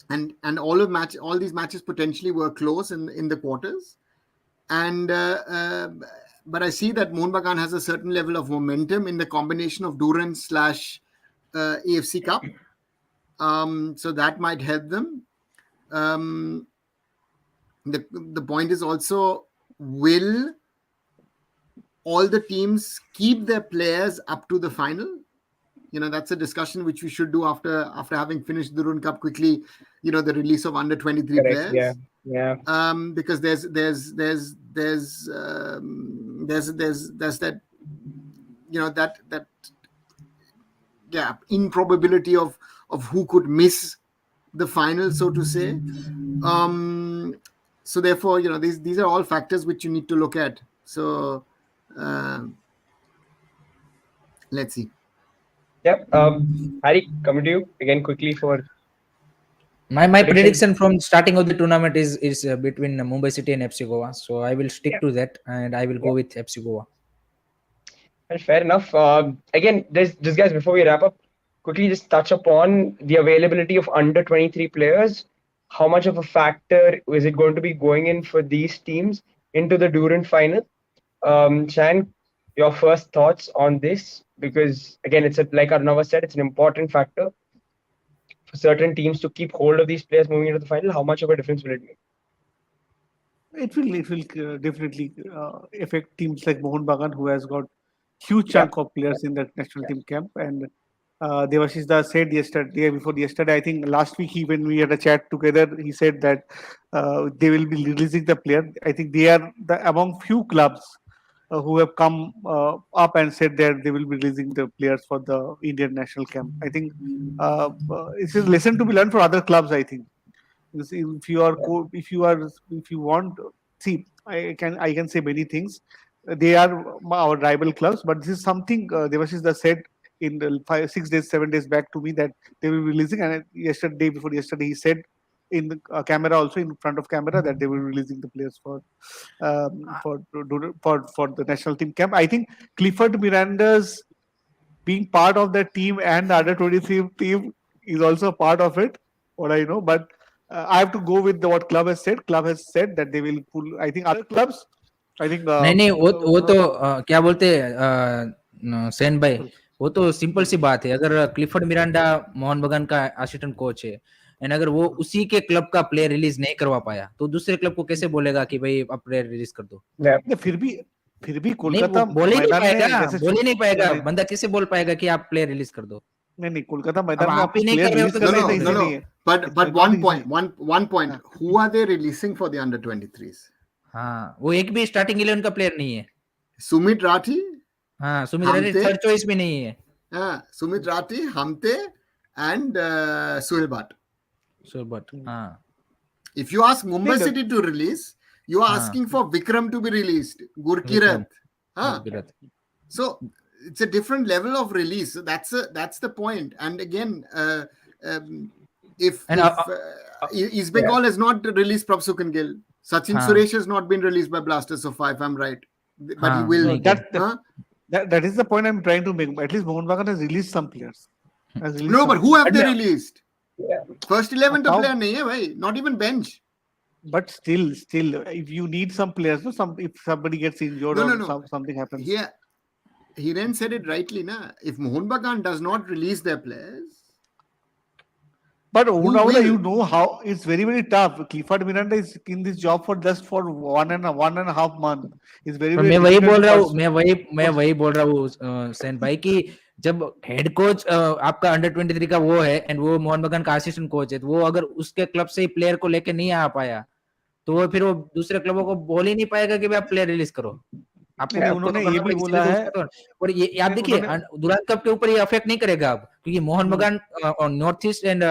and all these matches potentially were close in the quarters, and but I see that Mohun Bagan has a certain level of momentum in the combination of Durand / AFC Cup, so that might help them. The point is also, will all the teams keep their players up to the final? That's a discussion which we should do after having finished the Durand Cup quickly. The release of under 23 players.
Yeah.
Because there's that that improbability of who could miss the final, so to say. So therefore, these are all factors which you need to look at. So let's see.
Yep. Harry, coming to you again quickly for
my prediction from starting of the tournament is between Mumbai City and FC Goa. So I will stick to that, and I will go with FC Goa.
Well, fair enough. Again, just guys, before we wrap up, quickly just touch upon the availability of under 23 players. How much of a factor is it going to be going in for these teams into the Durand final? Shan, your first thoughts on this? Because again, it's like Arnav said, it's an important factor for certain teams to keep hold of these players moving into the final. How much of a difference will it make?
It will definitely affect teams like Mohun Bagan, who has got huge chunk of players in the national team camp. And Devashish said yesterday, I think last week when we had a chat together, he said that they will be releasing the player. I think they are among few clubs who have come up and said that they will be releasing the players for the Indian national camp. I think it's a lesson to be learned for other clubs. I think if you want, see, I can say many things. They are our rival clubs, but this is something Devashish said in the 7 days back to me that they will be releasing. And day before yesterday, he said in the camera, also in front of camera, that they will be releasing the players for the national team camp. I think Clifford Miranda's being part of the team and the under 23 team is also part of it. What I know, but I have to go with what club has said. Club has said that they will pull. I think other clubs. I think
नहीं वो तो क्या बोलते हैं सेन भाई, वो तो simple सी बात है। अगर क्लिफर्ड मिरांडा मोहन बगान का असिस्टेंट कोच है एंड अगर वो उसी के क्लब का प्लेयर रिलीज नहीं करवा पाया तो दूसरे क्लब को कैसे बोलेगा कि भाई अब प्लेयर रिलीज कर दो?
Yeah.
फिर भी
नहीं, वो
कोलकाता
बोल ही नहीं
मैदान में
पाएगा,
जैसे
बोल ही नहीं पाएगा।
नहीं
बंदा कैसे बोल पाएगा कि आप प्लेयर रिलीज कर दो?
नहीं कोलकाता
अब
मैदान में
आप
आपको
ही नहीं
प्लेयर
कर रहे हो
रिलीज
तो
No,
करना
किसको
इतना
no, no,
इजी
बोलेगा?
नहीं
no.
है.
But
It's not
one
easy.
point, one point.
हाँ.
Who are they releasing for the under 23s?
हाँ, वो एक भी स्टार्टिंग 11 का प्लेयर नहीं है।
Sumit Rathi,
हाँ, Sumit Reddy
Hamte,
third choice भी नहीं है।
Sumit Rathi, Hamte, and Suhail Bhatt.
So but हाँ
If you ask
नहीं
Mumbai City to release, you are
हाँ
asking for Vikram to be released.
Vikram
Gurkirat. Huh?
Gurkirat.
So it's a different level of release. So that's the point. And again, if
and
East Bengal has not released Prabhsukan Gill, Sachin
हाँ
Suresh has not been released by Blaster Sofa, if I'm right, but he
हाँ
will.
No,
नहीं किया।
Huh?
that is the point I'm trying to make. At least Mohan Bagan has released some players. Has released
No,
some
but who
players.
have they
Yeah.
released?
Yeah.
First 11 to
How-
player nahi hai bhai, not even bench.
But still, if you need some players, no, if somebody gets injured
No,
or
no, no.
something happens.
Here, Hiren said it rightly, na. If Mohun Bagan does not release their players,
But
who
now
will?
you know how it's very, very tough. Clifford Miranda is in this job for just for one and a half month. It's very,
पर
very
मैं वही
difficult
बोल रहा हूँ,
pers-
मैं वही बोल रहा हूँ सेन भाई कि जब हेड कोच आपका अंडर 23 का वो है एंड वो मोहन बगान का असिस्टेंट कोच है, तो वो अगर उसके क्लब से ही प्लेयर को लेके नहीं आ पाया तो वो फिर वो दूसरे क्लबों को बोल ही नहीं पाएगा कि भाई आप प्लेयर रिलीज करो। आपको
नहीं
खुद को तो
उन्होंने
करना
ये भी
पड़ेगा,
बोला
इसलिए तो
है.
उसका तो। और ये आप
नहीं,
देखिए
उन्होंने
दुरान कप के ऊपर ये अफेक्ट नहीं करेगा अब, क्योंकि मोहन बगान और नॉर्थ ईस्ट एंड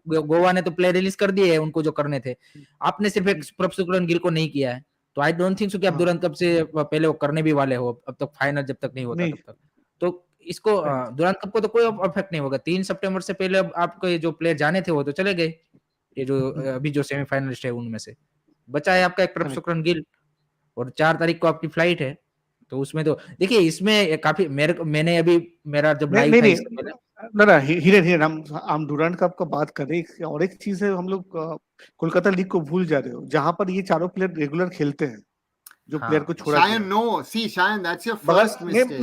गोवा ने तो प्लेयर रिलीज कर दिए हैं उनको जो करने थे। आपने सिर्फ एक प्रभसुकरन गिल को नहीं किया है, तो आई डोंट थिंक सो कि आप
हाँ.
दुरान कप से पहले वो करने भी वाले हो, अब तक फाइनल जब तक नहीं होता
नहीं.
तब तक। तो इसको दुरान कप को तो कोई अफेक्ट नहीं होगा। 3 सितंबर से पहले अब आपके जो प्लेयर जाने थे वो तो चले गए, ये जो अभी जो सेमीफाइनलिस्ट है उनमें से बचा है आपका एक प्रभसुकरन गिल, और 4 तारीख को आपकी फ्लाइट है। तो उसमें तो देखिए इसमें काफी मैंने अभी मेरा जब
नहीं
लाइव
नहीं
था
नहीं
इससे पहले
ना हिरेन हम डुरांड कप का बात करें. और एक चीज है, हम लोग कोलकाता लीग को भूल जा रहे हो, जहां पर ये चारों प्लेयर रेगुलर खेलते हैं, जो
हाँ।
प्लेयर को छोड़ा गया.
Shayan, no. See, Shayan, that's your
मगर
first mistake.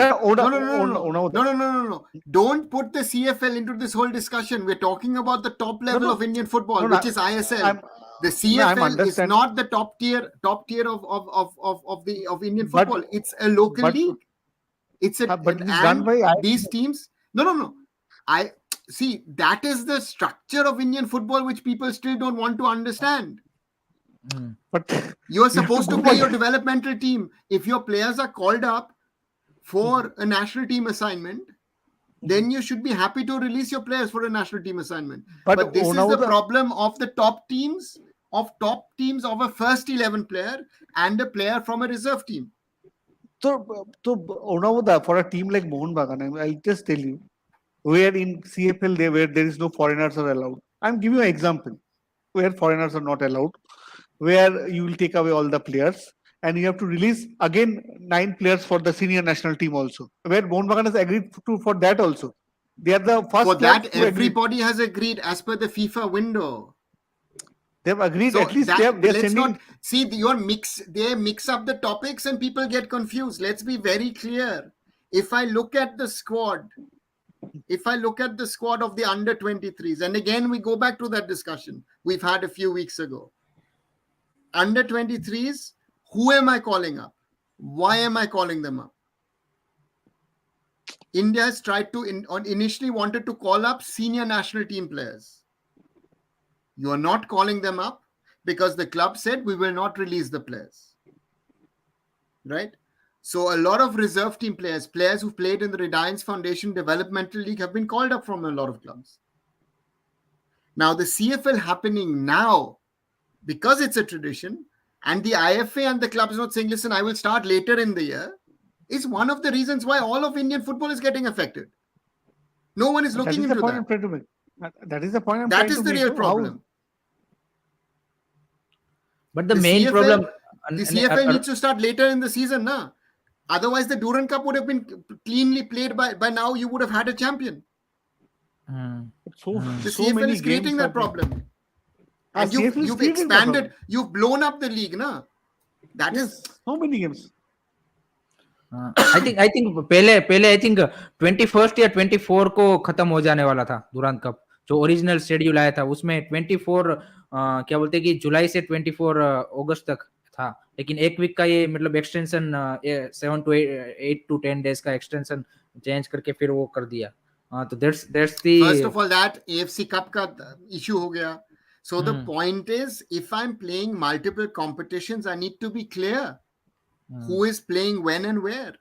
No. Don't put the CFL into this whole discussion. We're talking about the top level
no.
of Indian football,
No,
which is ISL. The
I'm
CFL is
understand-
not the top tier of Indian
But-
football. It's a local
but-
league. It's a
but it is
and
run by
these teams. No. I see that is the structure of Indian football, which people still don't want to understand.
but
You are
have to
supposed to
go
play
by-
your developmental team. If your players are called up for a national team assignment, then you should be happy to release your players for a national team assignment. But this is
now
the problem of the top teams of a first 11 player and a player from a reserve team.
So Onawuda, for a team like Mohun Bagan, I'll just tell you, where in CFL where there is no foreigners are allowed. I'm giving you an example where foreigners are not allowed, where you will take away all the players and you have to release again 9 players for the senior national team also, where Mohun Bagan has agreed to for that also. They are the first
For
club
that,
to agree.
everybody has agreed as per the FIFA window.
They have agreed.
So
At least
that,
they're
let's
sending.
not see they mix up the topics and people get confused. Let's be very clear. If I look at the squad of the under 23s, and again we go back to that discussion we've had a few weeks ago. Under 23s, who am I calling up? Why am I calling them up? India has tried to initially wanted to call up senior national team players. You are not calling them up because the club said we will not release the players. Right? So a lot of reserve team players who played in the Reliance Foundation Developmental League have been called up from a lot of clubs. Now the CFL happening now, because it's a tradition, and the IFA and the club is not saying, listen, I will start later in the year, is one of the reasons why all of Indian football is getting affected. No one is looking into that.
That is the point I'm
That
trying
is
to
the
make.
real problem.
But the main
CFL,
problem,
the CFL needs to start later in the season, na? Otherwise, the Durand Cup would have been cleanly played by now. You would have had a champion. The CFL is creating that problem. And you've expanded, you've blown up the league, na? That is
so many games.
I think पहले I think 21 या 24 को खत्म हो जाने वाला था दुरांत cup. जो original schedule आया था उसमें 24 क्या बोलते हैं कि जुलाई से 24 अगस्त तक था, लेकिन एक वीक का ये मतलब एक्सटेंशन 7 to 8 to 10 डेज का एक्सटेंशन चेंज करके फिर वो कर दिया। तो that's the
First of all, that AFC Cup का issue हो गया. So the point is, if I'm playing multiple competitions, I need to be clear who is playing when and where.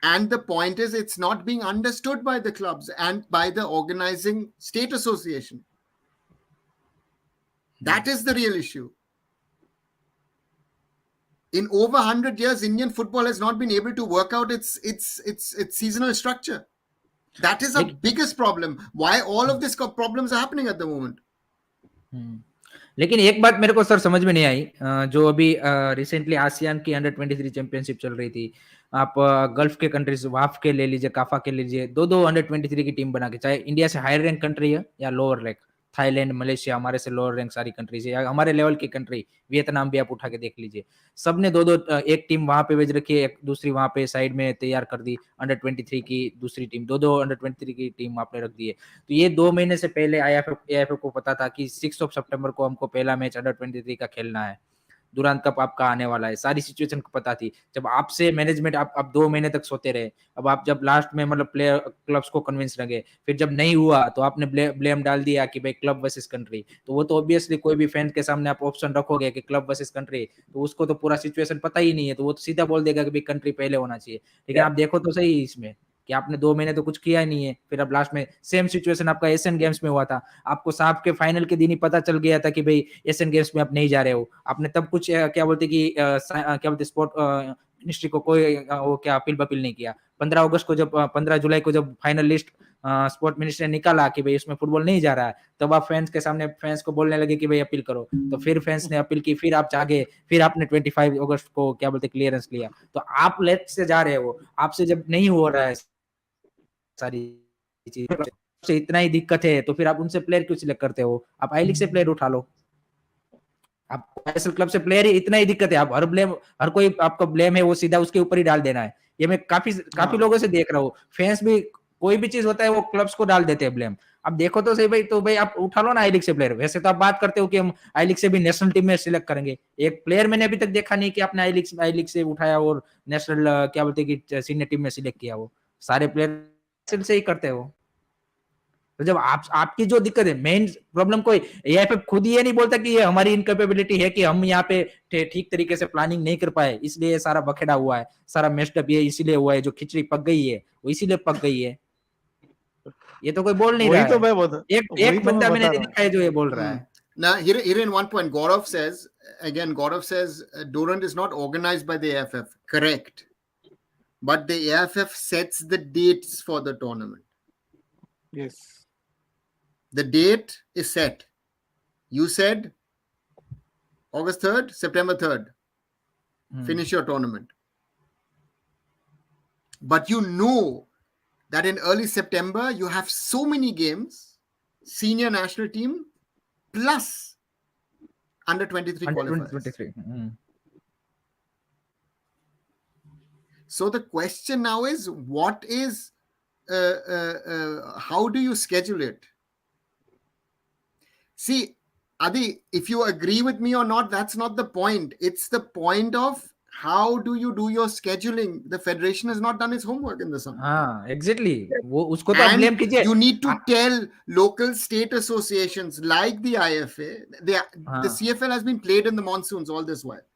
And the point is, it's not being understood by the clubs and by the organizing state association. That is the real issue. In over 100 years, Indian football has not been able to work out its seasonal structure. That is our biggest problem. Why all of these problems are happening at the moment.
लेकिन एक बात मेरे को sir समझ में नहीं आई, जो अभी रिसेंटली आसियान की अंडर 23 चैंपियनशिप चल रही थी, आप गल्फ के कंट्रीज वाफ के ले लीजिए, काफा के ले लीजिए, दो अंडर 23 की टीम बना के, चाहे इंडिया से हायर रैंक कंट्री है या लोअर रैंक, थाईलैंड, मलेशिया हमारे से लोअर रैंक सारी कंट्रीज है, या हमारे लेवल की कंट्री वियतनाम भी आप उठा के देख लीजिए, सबने दो एक टीम वहां पे भेज रखी है, एक दूसरी वहां पे साइड में तैयार कर दी अंडर 23 की दूसरी टीम, दो अंडर 23 की टीम आपने रख दी है। तो ये 2 महीने से पहले AIFF को पता था कि 6 सितंबर को हमको पहला मैच अंडर 23 का खेलना है, दुरांत कप आपका आने वाला है, सारी सिचुएशन को पता थी। जब आपसे मैनेजमेंट आप 2 महीने तक सोते रहे, अब आप जब लास्ट में मतलब प्लेयर क्लब्स को कन्विंस लगे, फिर जब नहीं हुआ तो आपने ब्लेम डाल दिया कि भाई क्लब वर्सेस कंट्री, तो वो तो ऑब्वियसली कोई भी फैन के सामने आप ऑप्शन रखोगे कि क्लब वर्सेस कंट्री, तो उसको तो पूरा सिचुएशन पता ही नहीं है, तो वो तो सीधा बोल देगा कि भाई कंट्री पहले होना चाहिए। लेकिन आप देखो तो सही इसमें कि आपने 2 महीने तो कुछ किया ही नहीं है, फिर अब लास्ट में सेम सिचुएशन आपका एशियन गेम्स में हुआ था, आपको साफ के फाइनल के दिन ही पता चल गया था कि भाई एशियन गेम्स में आप नहीं जा रहे हो, आपने तब कुछ क्या बोलते कि क्या बोलते स्पोर्ट मिनिस्ट्री को कोई वो क्या अपील बपील नहीं किया। 15 अगस्त को जब 15 जुलाई को जब फाइनल लिस्ट स्पोर्ट मिनिस्टर ने निकाला कि भाई इसमें फुटबॉल नहीं जा रहा है, तब आप फैंस के सामने फैंस को बोलने लगे कि भाई अपील करो, तो फिर फैंस ने अपील की, फिर आप जागे, फिर आपने 25 अगस्त को क्या बोलते क्लियरेंस लिया। तो आप लेट से जा रहे हो, आपसे जब नहीं हो रहा है सारी चीज से इतना ही दिक्कत है, तो फिर आप उनसे प्लेयर क्यों सिलेक्ट करते हो? आप आई लीग से प्लेयर उठा लो, आप आईएसएल क्लब से प्लेयर ही इतना ही दिक्कत है, आप हर कोई आपका ब्लेम है वो सीधा उसके ऊपर ही डाल देना है। ये मैं काफी लोगों से देख रहा हूँ, फैंस भी कोई भी चीज होता है वो क्लब्स को डाल देते हैं ब्लेम। अब देखो तो सही भाई, तो भाई आप उठा लो ना आई लीग से प्लेयर। वैसे तो आप बात करते हो कि हम आई लीग से भी नेशनल टीम में सिलेक्ट करेंगे, एक प्लेयर मैंने अभी तक देखा नहीं कि आपने आई लीग से उठाया और नेशनल क्या बोलते कि सीनियर टीम में सिलेक्ट किया। वो सारे प्लेयर से ही करते हो। तो जब आपकी जो दिक्कत है, मेन प्रॉब्लम कोई एआईएफएफ खुद ये नहीं बोलता कि ये हमारी इनकैपेबिलिटी है कि हम यहाँ पे ठीक तरीके से प्लानिंग नहीं कर पाए, इसलिए ये सारा बखेड़ा हुआ है, सारा मेस्टअप ये इसीलिए हुआ है, जो खिचड़ी पक गई है वो इसीलिए पक गई है। ये तो कोई बोल नहीं रहा है, एक बंदा मैंने देखा है जो ये बोल रहा है।
Now, here in one point, Gaurav says, Durand is not organized by the AFF. Correct. But the AFF sets the dates for the tournament.
Yes.
The date is set. You said August 3rd, September 3rd. Finish your tournament. But you know that in early September, you have so many games, senior national team, plus under 23 qualifiers. So the question now is, what is, how do you schedule it? See, Adi, if you agree with me or not, that's not the point. It's the point of how do you do your scheduling. The federation has not done its homework in the summer.
Exactly. वो उसको तो आप blame कीजिए.
You need to tell local state associations like the IFA. The CFL has been played in the monsoons all this while.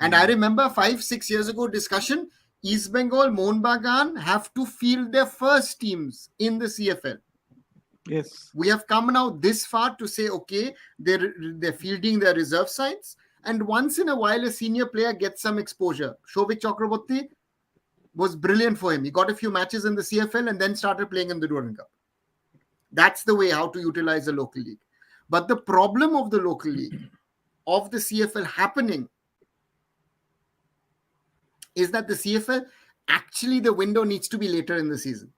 And I remember 5-6 years ago discussion, East Bengal, Mohun Bagan have to field their first teams in the CFL.
Yes.
We have come now this far to say, okay, they're fielding their reserve sides. And once in a while, a senior player gets some exposure. Shovik Chakraborty was brilliant for him. He got a few matches in the CFL and then started playing in the Durand Cup. That's the way how to utilize a local league. But the problem of the local league, of the CFL happening, is that the CFL, actually the window needs to be later in the season.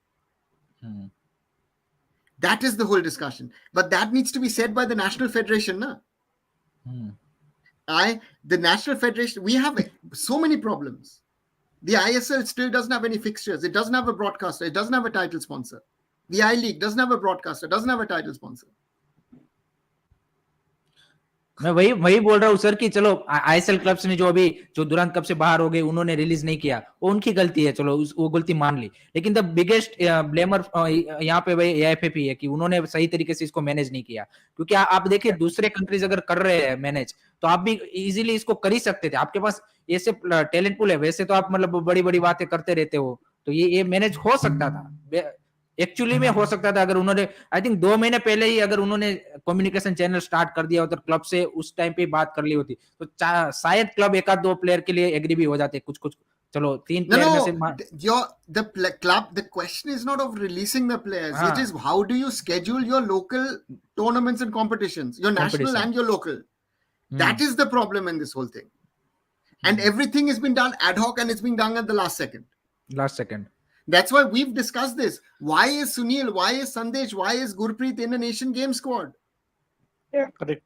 That is the whole discussion. But that needs to be said by the National Federation. Na? The National Federation, we have so many problems. The ISL still doesn't have any fixtures. It doesn't have a broadcaster. It doesn't have a title sponsor. The I League doesn't have a broadcaster. Doesn't have a title sponsor.
मैं वही बोल रहा हूँ sir कि चलो ISL clubs ने जो अभी जो दुरांत कप से बाहर हो गए उन्होंने रिलीज नहीं किया, वो उनकी गलती है, चलो वो गलती मान ली, लेकिन द बिगेस्ट ब्लेमर यहाँ पे भाई एआईएफएफ ही है कि उन्होंने सही तरीके से इसको मैनेज नहीं किया। क्योंकि आप देखिए दूसरे कंट्रीज अगर कर रहे हैं मैनेज तो आप भी इजीली इसको कर ही सकते थे, आपके पास ऐसे टैलेंट पूल है, वैसे तो आप मतलब बड़ी बड़ी बातें करते रहते हो, तो ये मैनेज हो सकता था, एक्चुअली में हो सकता था अगर उन्होंने आई थिंक 2 महीने पहले ही अगर उन्होंने कम्युनिकेशन चैनल स्टार्ट कर दिया होता क्लब से, उस टाइम पे बात कर ली होती तो शायद क्लब एक आध 2 प्लेयर के लिए एग्री भी हो जाते, कुछ चलो 3 प्लेयर में से
club, the question is not of releasing the players. It is how do you schedule your local tournaments and competitions, your national and your local. That is the problem in this whole thing. And everything has been done ad hoc and it's been done at the last second. That's why we've discussed this. Why is Sunil, why is Sandesh, why is Gurpreet in an Asian Games squad?
Yeah,
correct.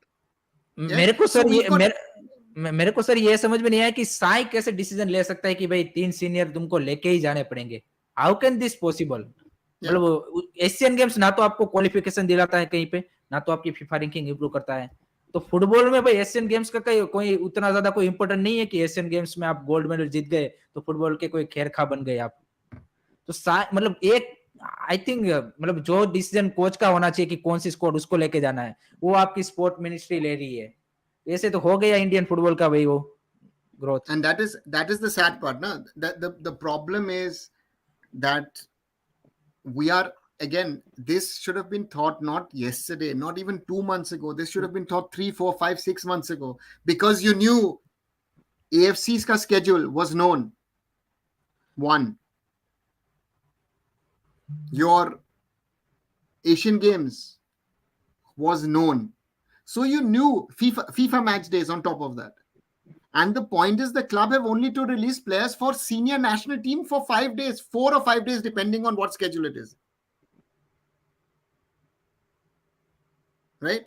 मेरे को sir ये समझ में नहीं आया कि साई कैसे decision ले सकता है कि भाई 3 सीनियर तुमको लेके ही जाने पड़ेंगे। How can this possible? मतलब एशियन गेम्स ना तो आपको क्वालिफिकेशन दिलाता है कहीं पे, ना तो आपकी फीफा रैंकिंग इंप्रूव करता है। तो फुटबॉल में भाई एशियन गेम्स का कोई उतना ज्यादा कोई इंपॉर्टेंट नहीं है कि एशियन गेम्स में आप गोल्ड मेडल जीत गए तो फुटबॉल के कोई खैर खा बन गए आप। तो मतलब एक आई थिंक मतलब जो डिसीजन कोच का होना चाहिए कि कौन सी स्क्वाड उसको लेके जाना है, वो आपकी स्पोर्ट मिनिस्ट्री ले रही है। ऐसे तो हो गया इंडियन फुटबॉल का भाई वो growth.
And that is the sad part, na? The problem is that we are, again, this should have been thought not yesterday, not even 2 months ago. This should have been thought 3, 4, 5, 6 months ago, because you knew AFC's ka schedule was known. 1, your Asian Games was known. So you knew FIFA match days on top of that. And the point is the club have only to release players for senior national team for 5 days, 4 or 5 days, depending on what schedule it is. Right?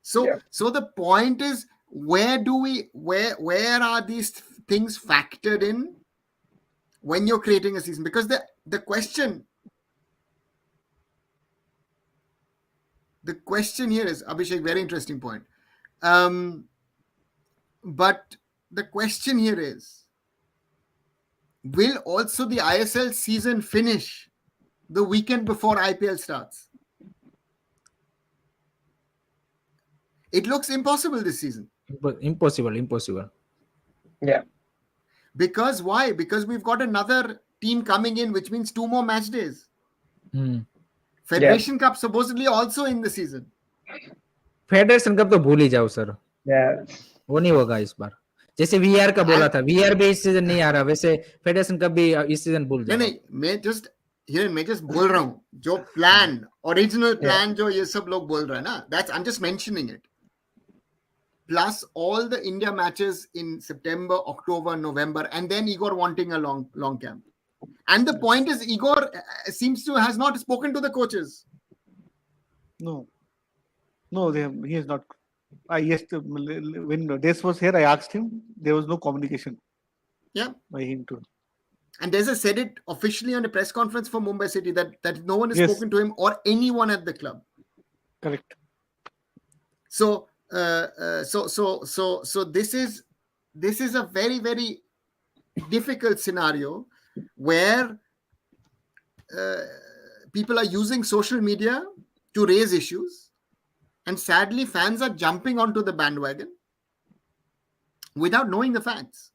So the point is, where are these things factored in when you're creating a season? Because the question here is, Abhishek, very interesting point. But the question here is, will also the ISL season finish the weekend before IPL starts? It looks impossible this season.
Impossible.
Yeah.
Because why? Because we've got another team coming in, which means 2 more match days. Federation Cup supposedly also in the season.
Federation cup तो भूल ही जाओ sir, वो नहीं होगा इस बार। जैसे VR का बोला था, वीआर भी इस सीजन नहीं आ रहा, वैसे फेडरेशन कप भी इस सीजन भूल जाओ।
नहीं, मैं जस्ट बोल रहा हूँ जो प्लान, ओरिजिनल प्लान जो ये सब लोग बोल रहे हैं ना, that's, I am just mentioning it, plus all the India matches in September, October, November, and then Igor wanting a long camp. And the point is, Igor seems to has not spoken to the coaches.
No, he has not. When Des was here, I asked him. There was no communication.
Yeah,
by him too.
And Des has said it officially on a press conference for Mumbai City that no one has spoken to him or anyone at the club.
Correct.
So this is a very, very difficult scenario where people are using social media to raise issues, and sadly fans are jumping onto the bandwagon without knowing the facts.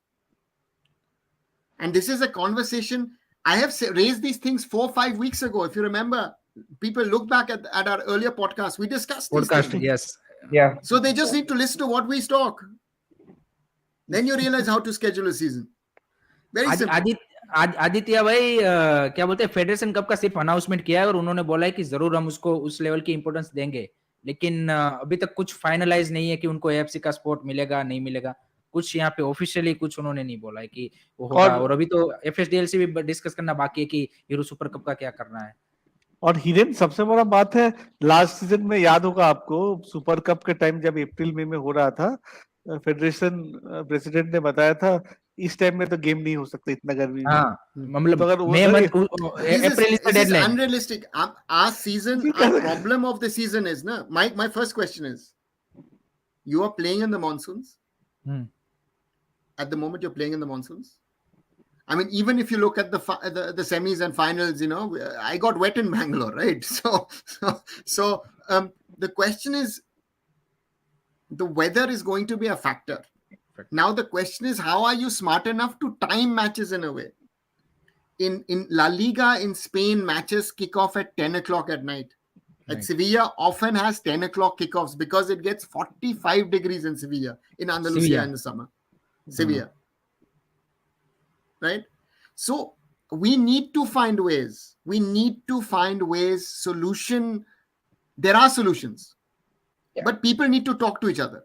And this is a conversation I have raised these things 4 or 5 weeks ago. If you remember, people look back at our earlier podcast, we discussed these things.
Yes.
Yeah.
So they just need to listen to what we talk. Then you realize how to schedule a season. Very simple.
Aditya भाई क्या बोलते हैं, federation cup का सिर्फ announcement किया है और उन्होंने बोला है कि जरूर हम उसको उस लेवल की इंपॉर्टेंस देंगे, लेकिन अभी तक कुछ फाइनलाइज नहीं है कि उनको एएफसी का स्पॉट मिलेगा नहीं मिलेगा। कुछ यहाँ पे ऑफिशियली कुछ उन्होंने नहीं बोला है कि वो होगा, और अभी तो एफएसडीएल से भी डिस्कस करना बाकी है कि हीरो सुपर कप का क्या करना है।
और हिरेन, सबसे बड़ा बात है, लास्ट सीजन में याद होगा आपको, सुपर कप के टाइम जब अप्रैल मई में हो रहा था, फेडरेशन प्रेसिडेंट ने बताया था इस टाइम में तो गेम नहीं हो सकता इतना गर्मी में.
हाँ मतलब
तो अगर वो
मई
अगर
month
This
April is the
is
deadline.
unrealistic. Our season, our problem of the season is, na, my first question is, you are playing in the monsoons. At the moment, you're playing in the monsoons. I mean, even if you look at the semis and finals, I got wet in Bangalore, right? So the question is, the weather is going to be a factor. Now the question is, how are you smart enough to time matches in a way? In La Liga in Spain, matches kick off at 10 o'clock at night. At Sevilla often has 10 o'clock kickoffs because it gets 45 degrees in Sevilla, in Andalusia in the summer. Sevilla. Right? So we need to find ways. Solution. There are solutions. But people need to talk to each other.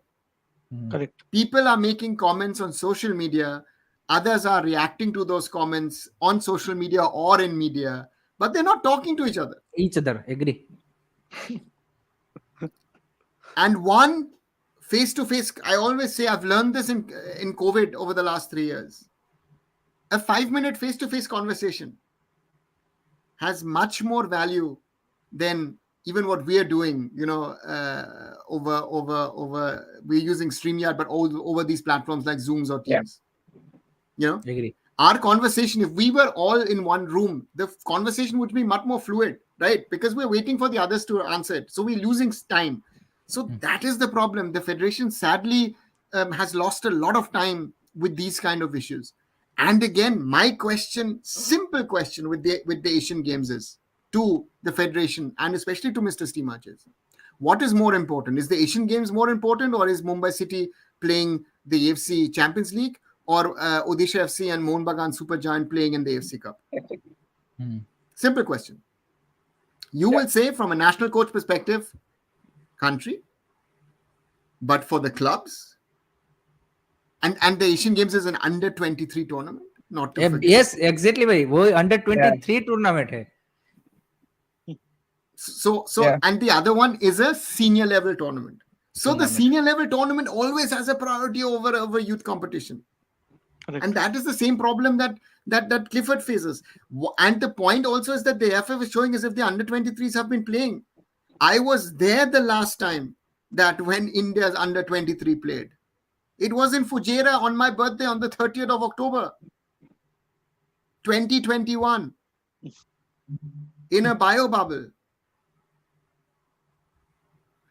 Correct.
People are making comments on social media. Others are reacting to those comments on social media or in media. But they're not talking to each other.
Agree.
And one face-to-face, I always say, I've learned this in COVID over the last 3 years. A 5-minute face-to-face conversation has much more value than even what we are doing, over we're using StreamYard, but over these platforms like Zooms or Teams.
Agree.
Our conversation, if we were all in one room, the conversation would be much more fluid, right? Because we're waiting for the others to answer it. So we're losing time. So that is the problem. The Federation sadly has lost a lot of time with these kind of issues. And again, my question, simple question with the Asian Games is to the Federation and especially to Mr. Steamach is, what is more important? Is the Asian Games more important, or is Mumbai City playing the AFC Champions League, or Odisha FC and Mohun Bagan Supergiant playing in the AFC Cup? Simple question. You will say from a national coach perspective, country, but for the clubs, and the Asian Games is an under 23 tournament, not to forget.
Yes, exactly भाई, वो under 23 tournament है.
So and the other one is a senior level tournament. So the senior level tournament always has a priority over youth competition. Correct. And that is the same problem that Clifford faces. And the point also is that the AFF is showing as if the under 23s have been playing. I was there the last time that when India's under 23 played. It was in Fujairah on my birthday on the 30th of October, 2021, in a bio bubble.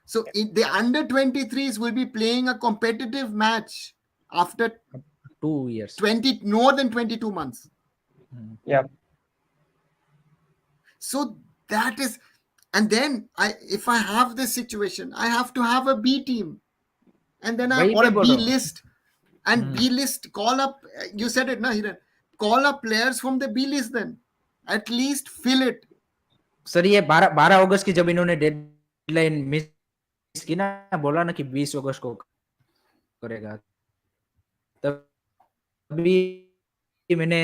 So the under 23s will be playing a competitive match after
2 years,
more than 22 months.
Yeah.
So that is, and then if I have this situation, I have to have a B team, and then or a B list, and B list call up. You said it, na Hiran? Call up players from the B list. Then at least fill it.
Sir ये 12 अगस्त की जब इन्होंने deadline miss की ना, बोला ना कि 20 अगस्त को करेगा, तभी मैंने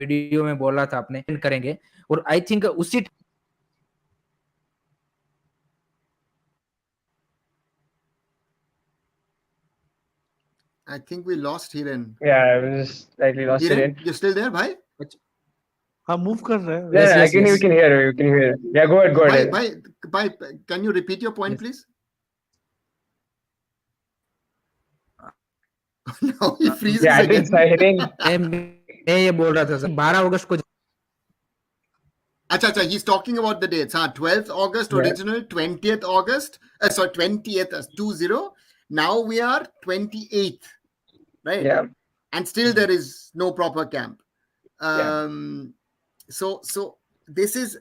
वीडियो में बोला था आपने करेंगे, और आई थिंक उसी
I think we lost Hiren.
Yeah, I just slightly lost
Hiren, you're still there, bhai?
हाँ, move कर रहे हैं.
Yeah, we can hear you. We can hear you. Yeah, go ahead.
Bhai, can you repeat your point, please? No, he freezes again.
मैं ये बोल रहा था sir 12 अगस्त को.
Acha, he's talking about the dates. 12th August original, 20th August. 20th, 20. Now we are 28th, right?
Yeah.
And still there is no proper camp. So this is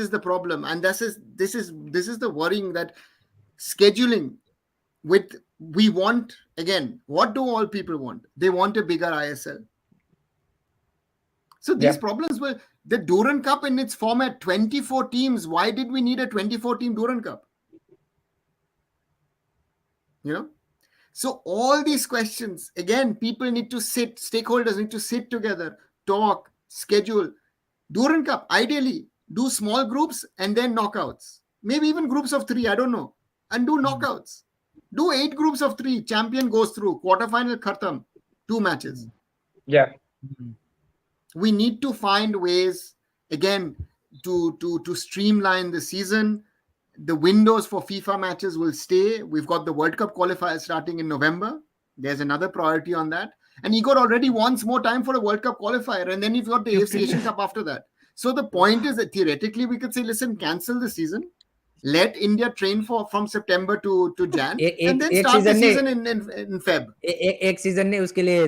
the problem, and this is the worrying, that scheduling we want, again, what do all people want? They want a bigger ISL. So these problems were the Durand Cup in its format, 24 teams. Why did we need a 24-team Durand Cup? So all these questions, again, stakeholders need to sit together, talk, schedule. Durand Cup, ideally, do small groups and then knockouts. Maybe even groups of 3, I don't know. and do knockouts. Do 8 groups of 3. Champion goes through. Quarterfinal khatam. 2 matches.
Yeah.
We need to find ways again to streamline the season. The windows for FIFA matches will stay. We've got the World Cup qualifiers starting in November. There's another priority on that. And Igor already wants more time for a World Cup qualifier. And then you've got the AFC Asian Cup after that. So the point is that theoretically we could say, listen, cancel the season. Let India train from September to Jan. And then start the season in Feb.
एक season नहीं, उसके लिए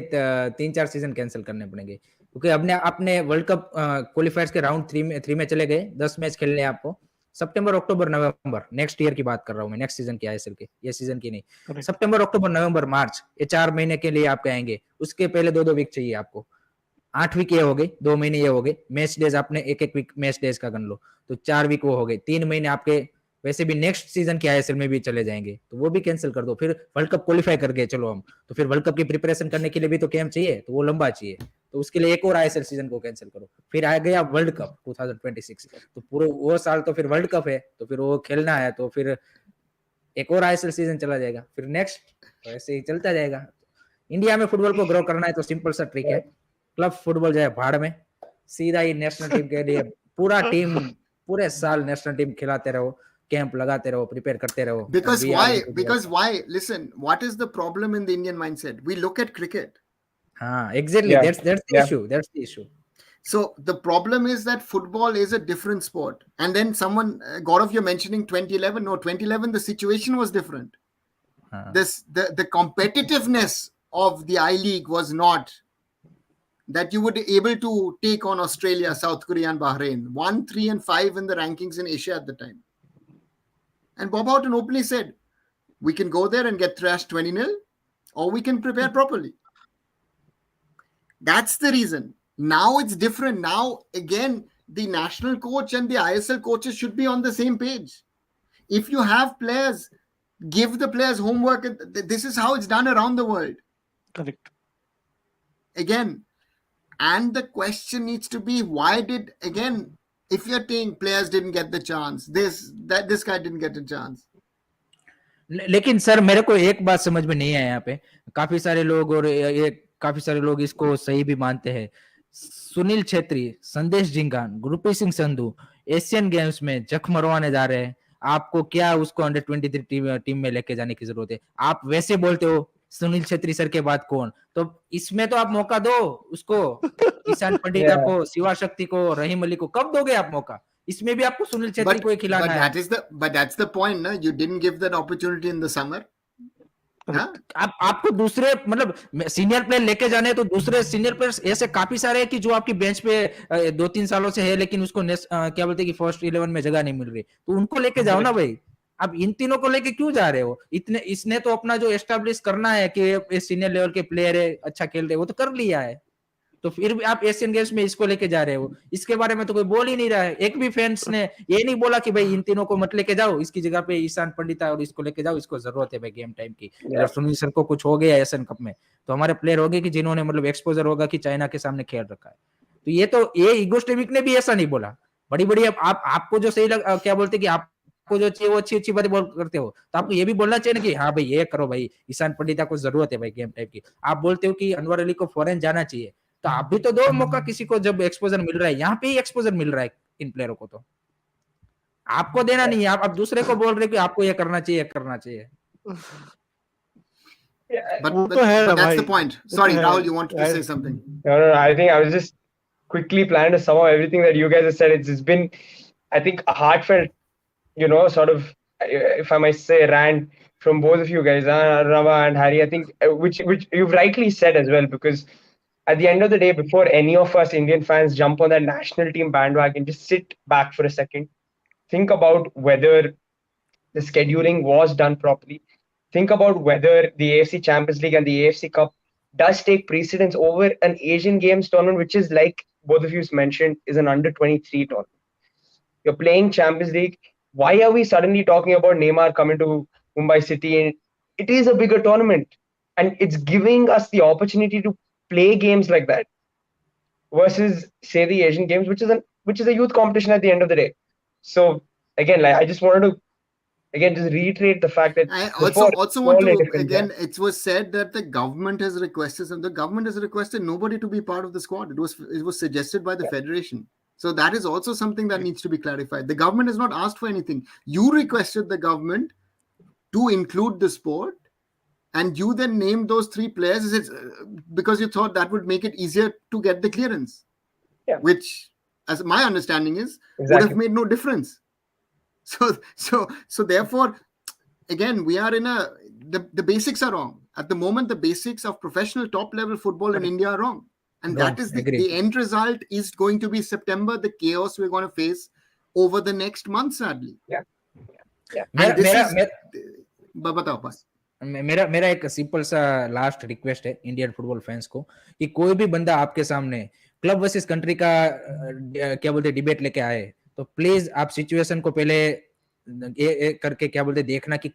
3-4 season cancel करने पड़ेंगे, क्योंकि अपने world cup क्वालिफायर्स के round 3 में चले गए, 10 मैच खेलने हैं आपको, सितंबर अक्टूबर नवंबर, नेक्स्ट ईयर की बात कर रहा हूं मैं, नेक्स्ट सीजन की आईएसएल की, ये सीजन की नहीं, सितंबर अक्टूबर नवंबर मार्च, ये 4 महीने के लिए आपके आएंगे, उसके पहले 2-2 वीक चाहिए आपको, 8 वीक ये हो गए, 2 महीने ये हो गए, मैच डेज आपने एक वीक मैच डेज का गन लो, तो 4 वीक वो हो गए, 3 महीने आपके वैसे भी नेक्स्ट सीजन के आईएसएल में भी चले जाएंगे, तो वो भी कैंसिल कर दो, फिर वर्ल्ड कप क्वालिफाई करके चलो हम, तो फिर वर्ल्ड कप की प्रिपरेशन करने के लिए भी तो कैंप चाहिए, तो वो लंबा चाहिए, तो उसके लिए एक और आईएसएल सीजन को कैंसिल करो, फिर आ गया वर्ल्ड कप 2026, तो पूरा वो साल तो फिर वर्ल्ड कप है, तो फिर वो खेलना है, तो फिर एक और आईएसएल सीजन चला जाएगा, फिर नेक्स्ट, तो ऐसे ही चलता जाएगा। इंडिया में फुटबॉल को ग्रो करना है तो सिंपल सा ट्रिक है, क्लब फुटबॉल जाए भाड़ में, सीधा ही नेशनल टीम के लिए पूरा टीम पूरे साल नेशनल टीम खिलाते रहो, कैंप लगाते रहो, प्रिपेयर करते रहो।
Because why? Listen, what is the problem in the Indian mindset? We look at cricket.
Exactly.
Yeah.
That's the issue. That's the issue.
So the problem is that football is a different sport. And then someone, Gaurav, you're mentioning 2011. No, 2011, the situation was different. The competitiveness of the I-League was not that you would be able to take on Australia, South Korea, and Bahrain. 1, 3, and 5 in the rankings in Asia at the time. And Bob Houghton openly said, we can go there and get thrashed 20-0, or we can prepare properly. That's the reason. Now it's different. Now, again, the national coach and the ISL coaches should be on the same page. If you have players, give the players homework. This is how it's done around the world.
Correct.
Again, and the question needs to be, why did, again, if you're saying players didn't get the chance, this guy didn't get a chance.
लेकिन sir मेरे को एक बात समझ में नहीं आया यहाँ पे, काफी सारे लोग इसको सही भी मानते हैं, सुनील छेत्री, संदेश जिंगान, गुरप्रीत सिंह संधू एशियन गेम्स में जख मरवाने जा रहे हैं, आपको क्या उसको अंडर 23 टीम में लेके जाने की जरूरत है? आप वैसे बोलते हो सुनील छेत्री सर के बाद कौन, तो इसमें तो आप मौका दो उसको, ईशान पंडित को, शिवा शक्ति को, रहीम अली को, कब दोगे आप मौका? इसमें भी आपको सुनील छेत्री को खिलाना है।
But that's the point, ना? You didn't give that opportunity in the summer.
आपको दूसरे मतलब सीनियर प्लेयर लेके जाने, तो दूसरे सीनियर प्लेयर्स ऐसे काफी सारे हैं कि जो आपकी बेंच पे 2-3 सालों से है, लेकिन उसको क्या बोलते हैं कि फर्स्ट 11 में जगह नहीं मिल रही, तो उनको लेके जाओ ना भाई। अब इन तीनों को लेके क्यों जा रहे हो? इसने तो अपना जो एस्टेब्लिश करना है कि सीनियर लेवल के प्लेयर है, अच्छा खेल रहे, वो तो कर लिया है, तो फिर भी आप एशियन गेम्स में इसको लेके जा रहे हो, इसके बारे में तो कोई बोल ही नहीं रहा है। एक भी फैंस ने ये नहीं बोला कि भाई इन तीनों को मत लेके जाओ, इसकी जगह पे ईशान पंडित और इसको लेके जाओ, इसको जरूरत है भाई गेम टाइम की। अगर सुनील सर को कुछ हो गया एशियन कप में, तो हमारे प्लेयर होंगे कि जिन्होंने मतलब एक्सपोजर होगा कि चाइना के सामने खेल रखा है। तो ये इगोस्टेमिक ने भी ऐसा नहीं बोला। बड़ी आपको जो सही क्या बोलते कि आपको जो चाहिए वो अच्छी बातें बोल करते हो, तो आपको ये भी बोलना चाहिए ना कि हाँ भाई ये करो भाई, ईशान पंडिता को जरूरत है भाई गेम टाइम की। आप बोलते हो कि अनवर अली को फॉरेन जाना चाहिए, तो आप भी तो दो मौका किसी को, जब एक्सपोजर मिल रहा है, यहाँ पे ही एक्सपोजर मिल रहा है इन प्लेयरों को, तो आपको देना नहीं है। आप दूसरे को बोल रहे कि आपको ये करना चाहिए।
But that's the point. Sorry, Rahul, you wanted to say something?
No. I think I was just quickly planning to sum up everything that you guys have said. It's been, I think, a heartfelt, sort of, if I might say, rant from both of you guys, Rava and Harry. I think, which you've rightly said as well, because at the end of the day, before any of us Indian fans jump on that national team bandwagon, just sit back for a second. Think about whether the scheduling was done properly. Think about whether the AFC Champions League and the AFC Cup does take precedence over an Asian Games tournament, which is, like both of you mentioned, is an under 23 tournament. You're playing Champions League. Why are we suddenly talking about Neymar coming to Mumbai City? It is a bigger tournament, and it's giving us the opportunity to play games like that versus, say, the Asian Games, which is a youth competition at the end of the day. So again, like, I just wanted to again just reiterate the fact that
I
before
also
it's
want
all a
to
different
again. It was said that the government has requested, and the government has requested nobody to be part of the squad. It was suggested by the federation. So that is also something that needs to be clarified. The government has not asked for anything. You requested the government to include the sport, and you then named those three players because you thought that would make it easier to get the clearance,
Yeah.
which, as my understanding is, would
Exactly.
have made no difference. So therefore, again, we are in the basics are wrong. At the moment, the basics of professional top level football in India are wrong. And
Wrong.
that is
Agree.
the end result is going to be September, the chaos we're going to face over the next month, sadly.
Yeah. Yeah.
And this
मेरा
is बताओ बस.
मेरा एक simple सा last request है Indian football fans को कि कोई भी बंदा आपके सामने क्लब वर्सेस कंट्री का क्या बोलते डिबेट लेके आए तो प्लीज आप सिचुएशन को पहले करके क्या बोलते देखना कि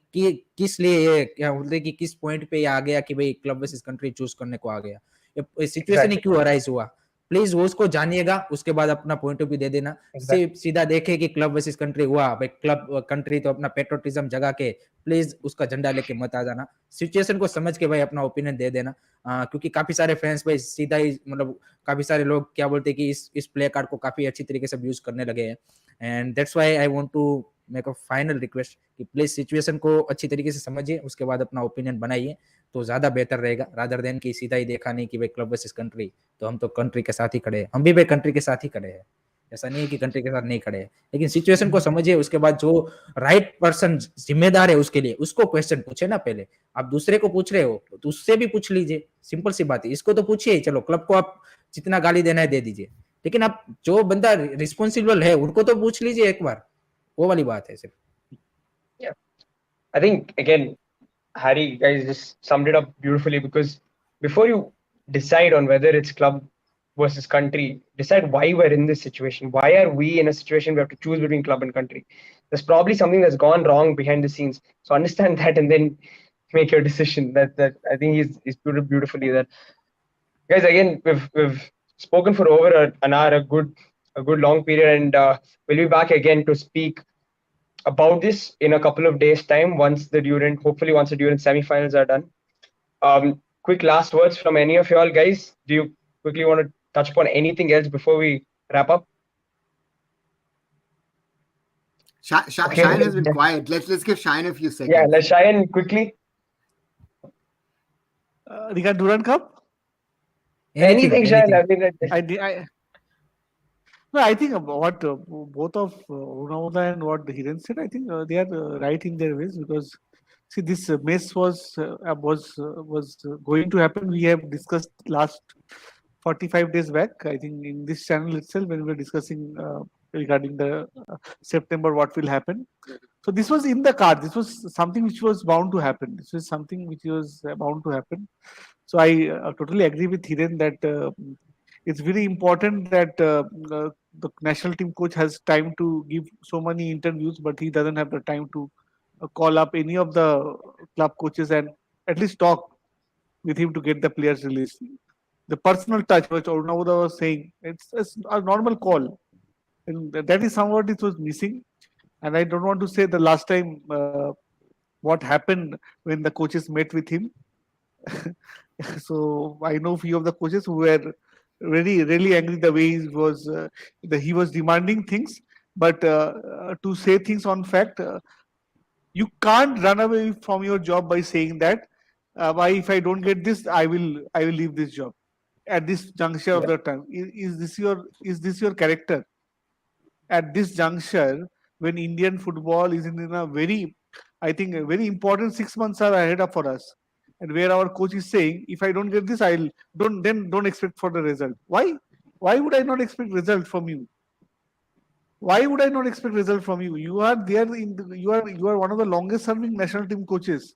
किस लिए ये क्या बोलते कि किस पॉइंट पे ये आ गया कि भाई क्लब वर्सेस कंट्री चूज करने को आ गया ये सिचुएशन ही क्यों अराइज हुआ प्लीज वो उसको जानिएगा उसके बाद अपना पॉइंट ऑफ व्यू दे देना सीधा देखे कि क्लब वर्सेस कंट्री हुआ भाई क्लब कंट्री तो अपना पेट्रोटिज्म जगा के प्लीज उसका झंडा लेके मत आ जाना सिचुएशन को समझ के भाई अपना ओपिनियन दे देना क्योंकि काफी सारे फैंस भाई सीधा ही मतलब काफी सारे लोग क्या बोलते हैं कि इस प्ले कार्ड को काफी अच्छी तरीके से यूज करने लगे हैं and that's why I want to make a final request कि प्लीज सिचुएशन को अच्छी तरीके से समझिए उसके बाद अपना ओपिनियन बनाइए तो ज्यादा बेहतर रहेगा रादर देन कि सीधा ही देखा नहीं कि भाई क्लब वर्सेस कंट्री तो हम तो कंट्री के साथ ही खड़े हैं हम भी भाई कंट्री के साथ ही खड़े हैं ऐसा नहीं है कि कंट्री के साथ नहीं खड़े हैं लेकिन सिचुएशन को समझिए उसके बाद जो राइट पर्सन जिम्मेदार है उसके लिए उसको क्वेश्चन पूछे ना पहले आप दूसरे को पूछ रहे हो तो उससे भी पूछ लीजिए सिंपल सी बात है इसको तो पूछिए चलो क्लब को आप जितना गाली देना है दे दीजिए लेकिन आप जो बंदा रिस्पॉन्सिबल है उनको तो पूछ लीजिए एक बार वो वाली बात है सिर्फ
I think again Harry, you guys just summed it up beautifully because before you decide on whether it's club versus country, decide why we're in this situation. Why are we in a situation we have to choose between club and country? There's probably something that's gone wrong behind the scenes. So understand that and then make your decision. That I think he's put it beautifully. That guys, again, we've spoken for over an hour, a good long period, and we'll be back again to speak about this in a couple of days' time hopefully once the Durand semi-finals are done. Quick last words from any of y'all guys. Do you quickly want to touch upon anything else before we wrap up?
Shine has been quiet. Let's give Shine a few seconds.
Yeah, let's Shine quickly.
Regarding Durand Cup?
Anything. Shine.
I think what both of Runauda and what Hiren said, I think they are right in their ways because see this mess was going to happen. We have discussed last 45 days back. I think in this channel itself when we were discussing regarding the September what will happen. So this was in the card. This was something which was bound to happen. This was something which was bound to happen. So I totally agree with Hiren that it's very important that the national team coach has time to give so many interviews, but he doesn't have the time to call up any of the club coaches and at least talk with him to get the players released. The personal touch, which Arunauda was saying, it's a normal call. And that is somewhat it was missing. And I don't want to say the last time what happened when the coaches met with him. So I know few of the coaches who were really angry the way he was demanding things, but to say things on fact, you can't run away from your job by saying that why if I don't get this, I will leave this job at this juncture of the time. Is this your character? At this juncture, when Indian football is in a very, I think, a very important 6 months are ahead of for us, and where our coach is saying, if I don't get this, don't expect for the result. Why? Why would I not expect result from you? Why would I not expect result from you? You are there you are one of the longest serving national team coaches.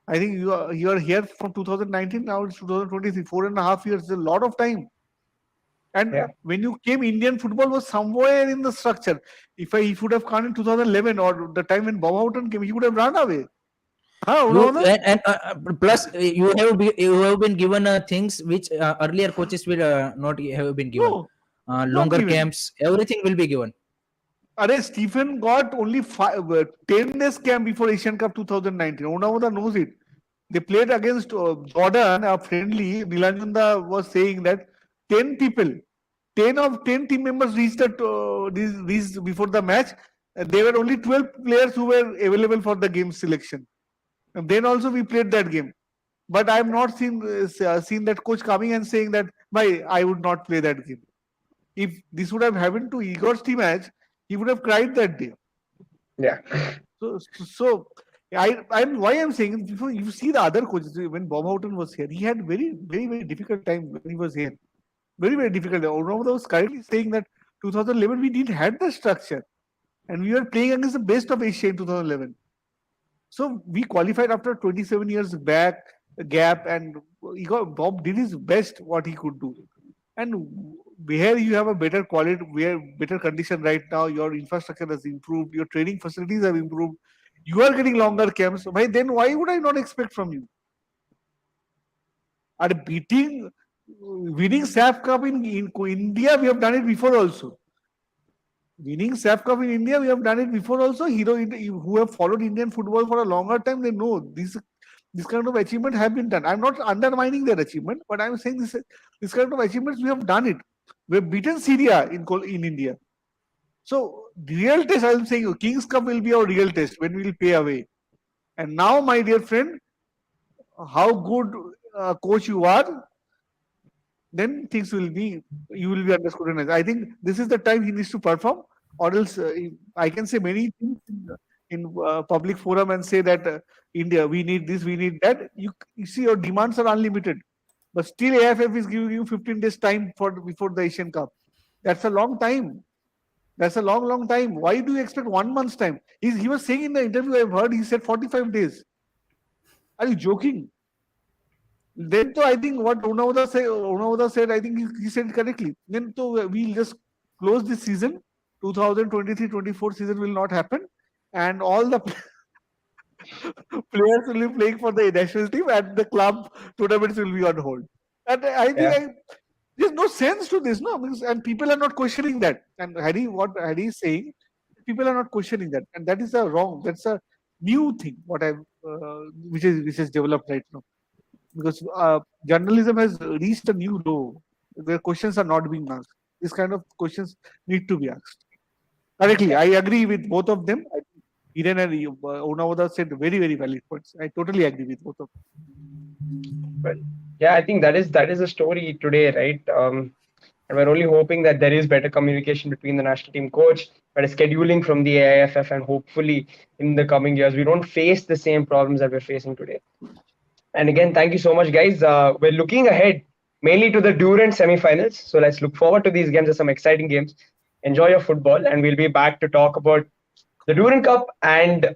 I think you are here from 2019, now it's 2023, 4.5 years, a lot of time. And when you came, Indian football was somewhere in the structure. If would have come in 2011 or the time when Bob Houghton came, he would have run away.
Plus, you have been given things which earlier coaches will not have been given. Longer camps, everything will be given.
Stephen got only 10 days camp before Asian Cup 2019. Onamoda knows it. They played against Jordan, a friendly. Nilanjanda was saying that 10 people, 10 of 10 team members reached before the match. There were only 12 players who were available for the game selection. And then also we played that game. But I have not seen that coach coming and saying that, I would not play that game. If this would have happened to Igor's team match, he would have cried that day.
Yeah.
So why I'm saying, before you see the other coaches, when Bob Houghton was here, he had very difficult time when he was here. Very difficult. Ronaldo was correctly saying that 2011 we didn't have the structure, and we were playing against the best of Asia in 2011. So we qualified after 27 years gap, and Bob did his best what he could do. And where you have a better quality, where better condition right now, your infrastructure has improved, your training facilities have improved, you are getting longer camps. Then why would I not expect from you? Are winning SAF Cup in India, we have done it before also. Winning SAF Cup in India, we have done it before also. Who have followed Indian football for a longer time, they know this kind of achievement have been done. I'm not undermining their achievement, but I'm saying this kind of achievements we have done it. We have beaten Syria in India. So real test, I'm saying Kings Cup will be our real test when we will pay away. And now, my dear friend, how good coach you are, then things will be, you will be under scrutiny. I think this is the time he needs to perform, or else I can say many things in public forum and say that India, we need this, we need that. You see, your demands are unlimited, but still AFF is giving you 15 days time before the Asian Cup. That's a long time. That's a long time. Why do you expect 1 month's time? He was saying in the interview I've heard, he said 45 days. Are you joking? Then, I think what Unauda said, I think he said correctly. Then, we'll just close this season. 2023-24 season will not happen, and all the players will be playing for the national team, and the club tournaments will be on hold. And I think there's no sense to this, no? And people are not questioning that. And what Harry is saying, people are not questioning that, and that is wrong. That's a new thing. Which is developed right now. Because journalism has reached a new low where questions are not being asked. This kind of questions need to be asked. Correctly, I agree with both of them. Hiren and Unauda said very valid points. I totally agree with both of them.
Well, yeah, I think that is the story today, right? And we're only hoping that there is better communication between the national team coach, better scheduling from the AIFF, and hopefully in the coming years we don't face the same problems that we're facing today. And again, thank you so much, guys. We're looking ahead mainly to the Durand semifinals. So let's look forward to these games. There's some exciting games. Enjoy your football, and we'll be back to talk about the Durand Cup and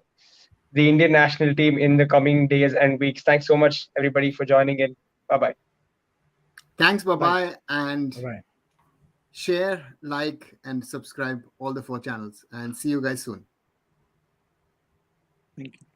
the Indian national team in the coming days and weeks. Thanks so much, everybody, for joining in. Bye-bye.
Thanks, bye-bye, and
Bye.
share, like, and subscribe all the 4 channels. And see you guys soon.
Thank you.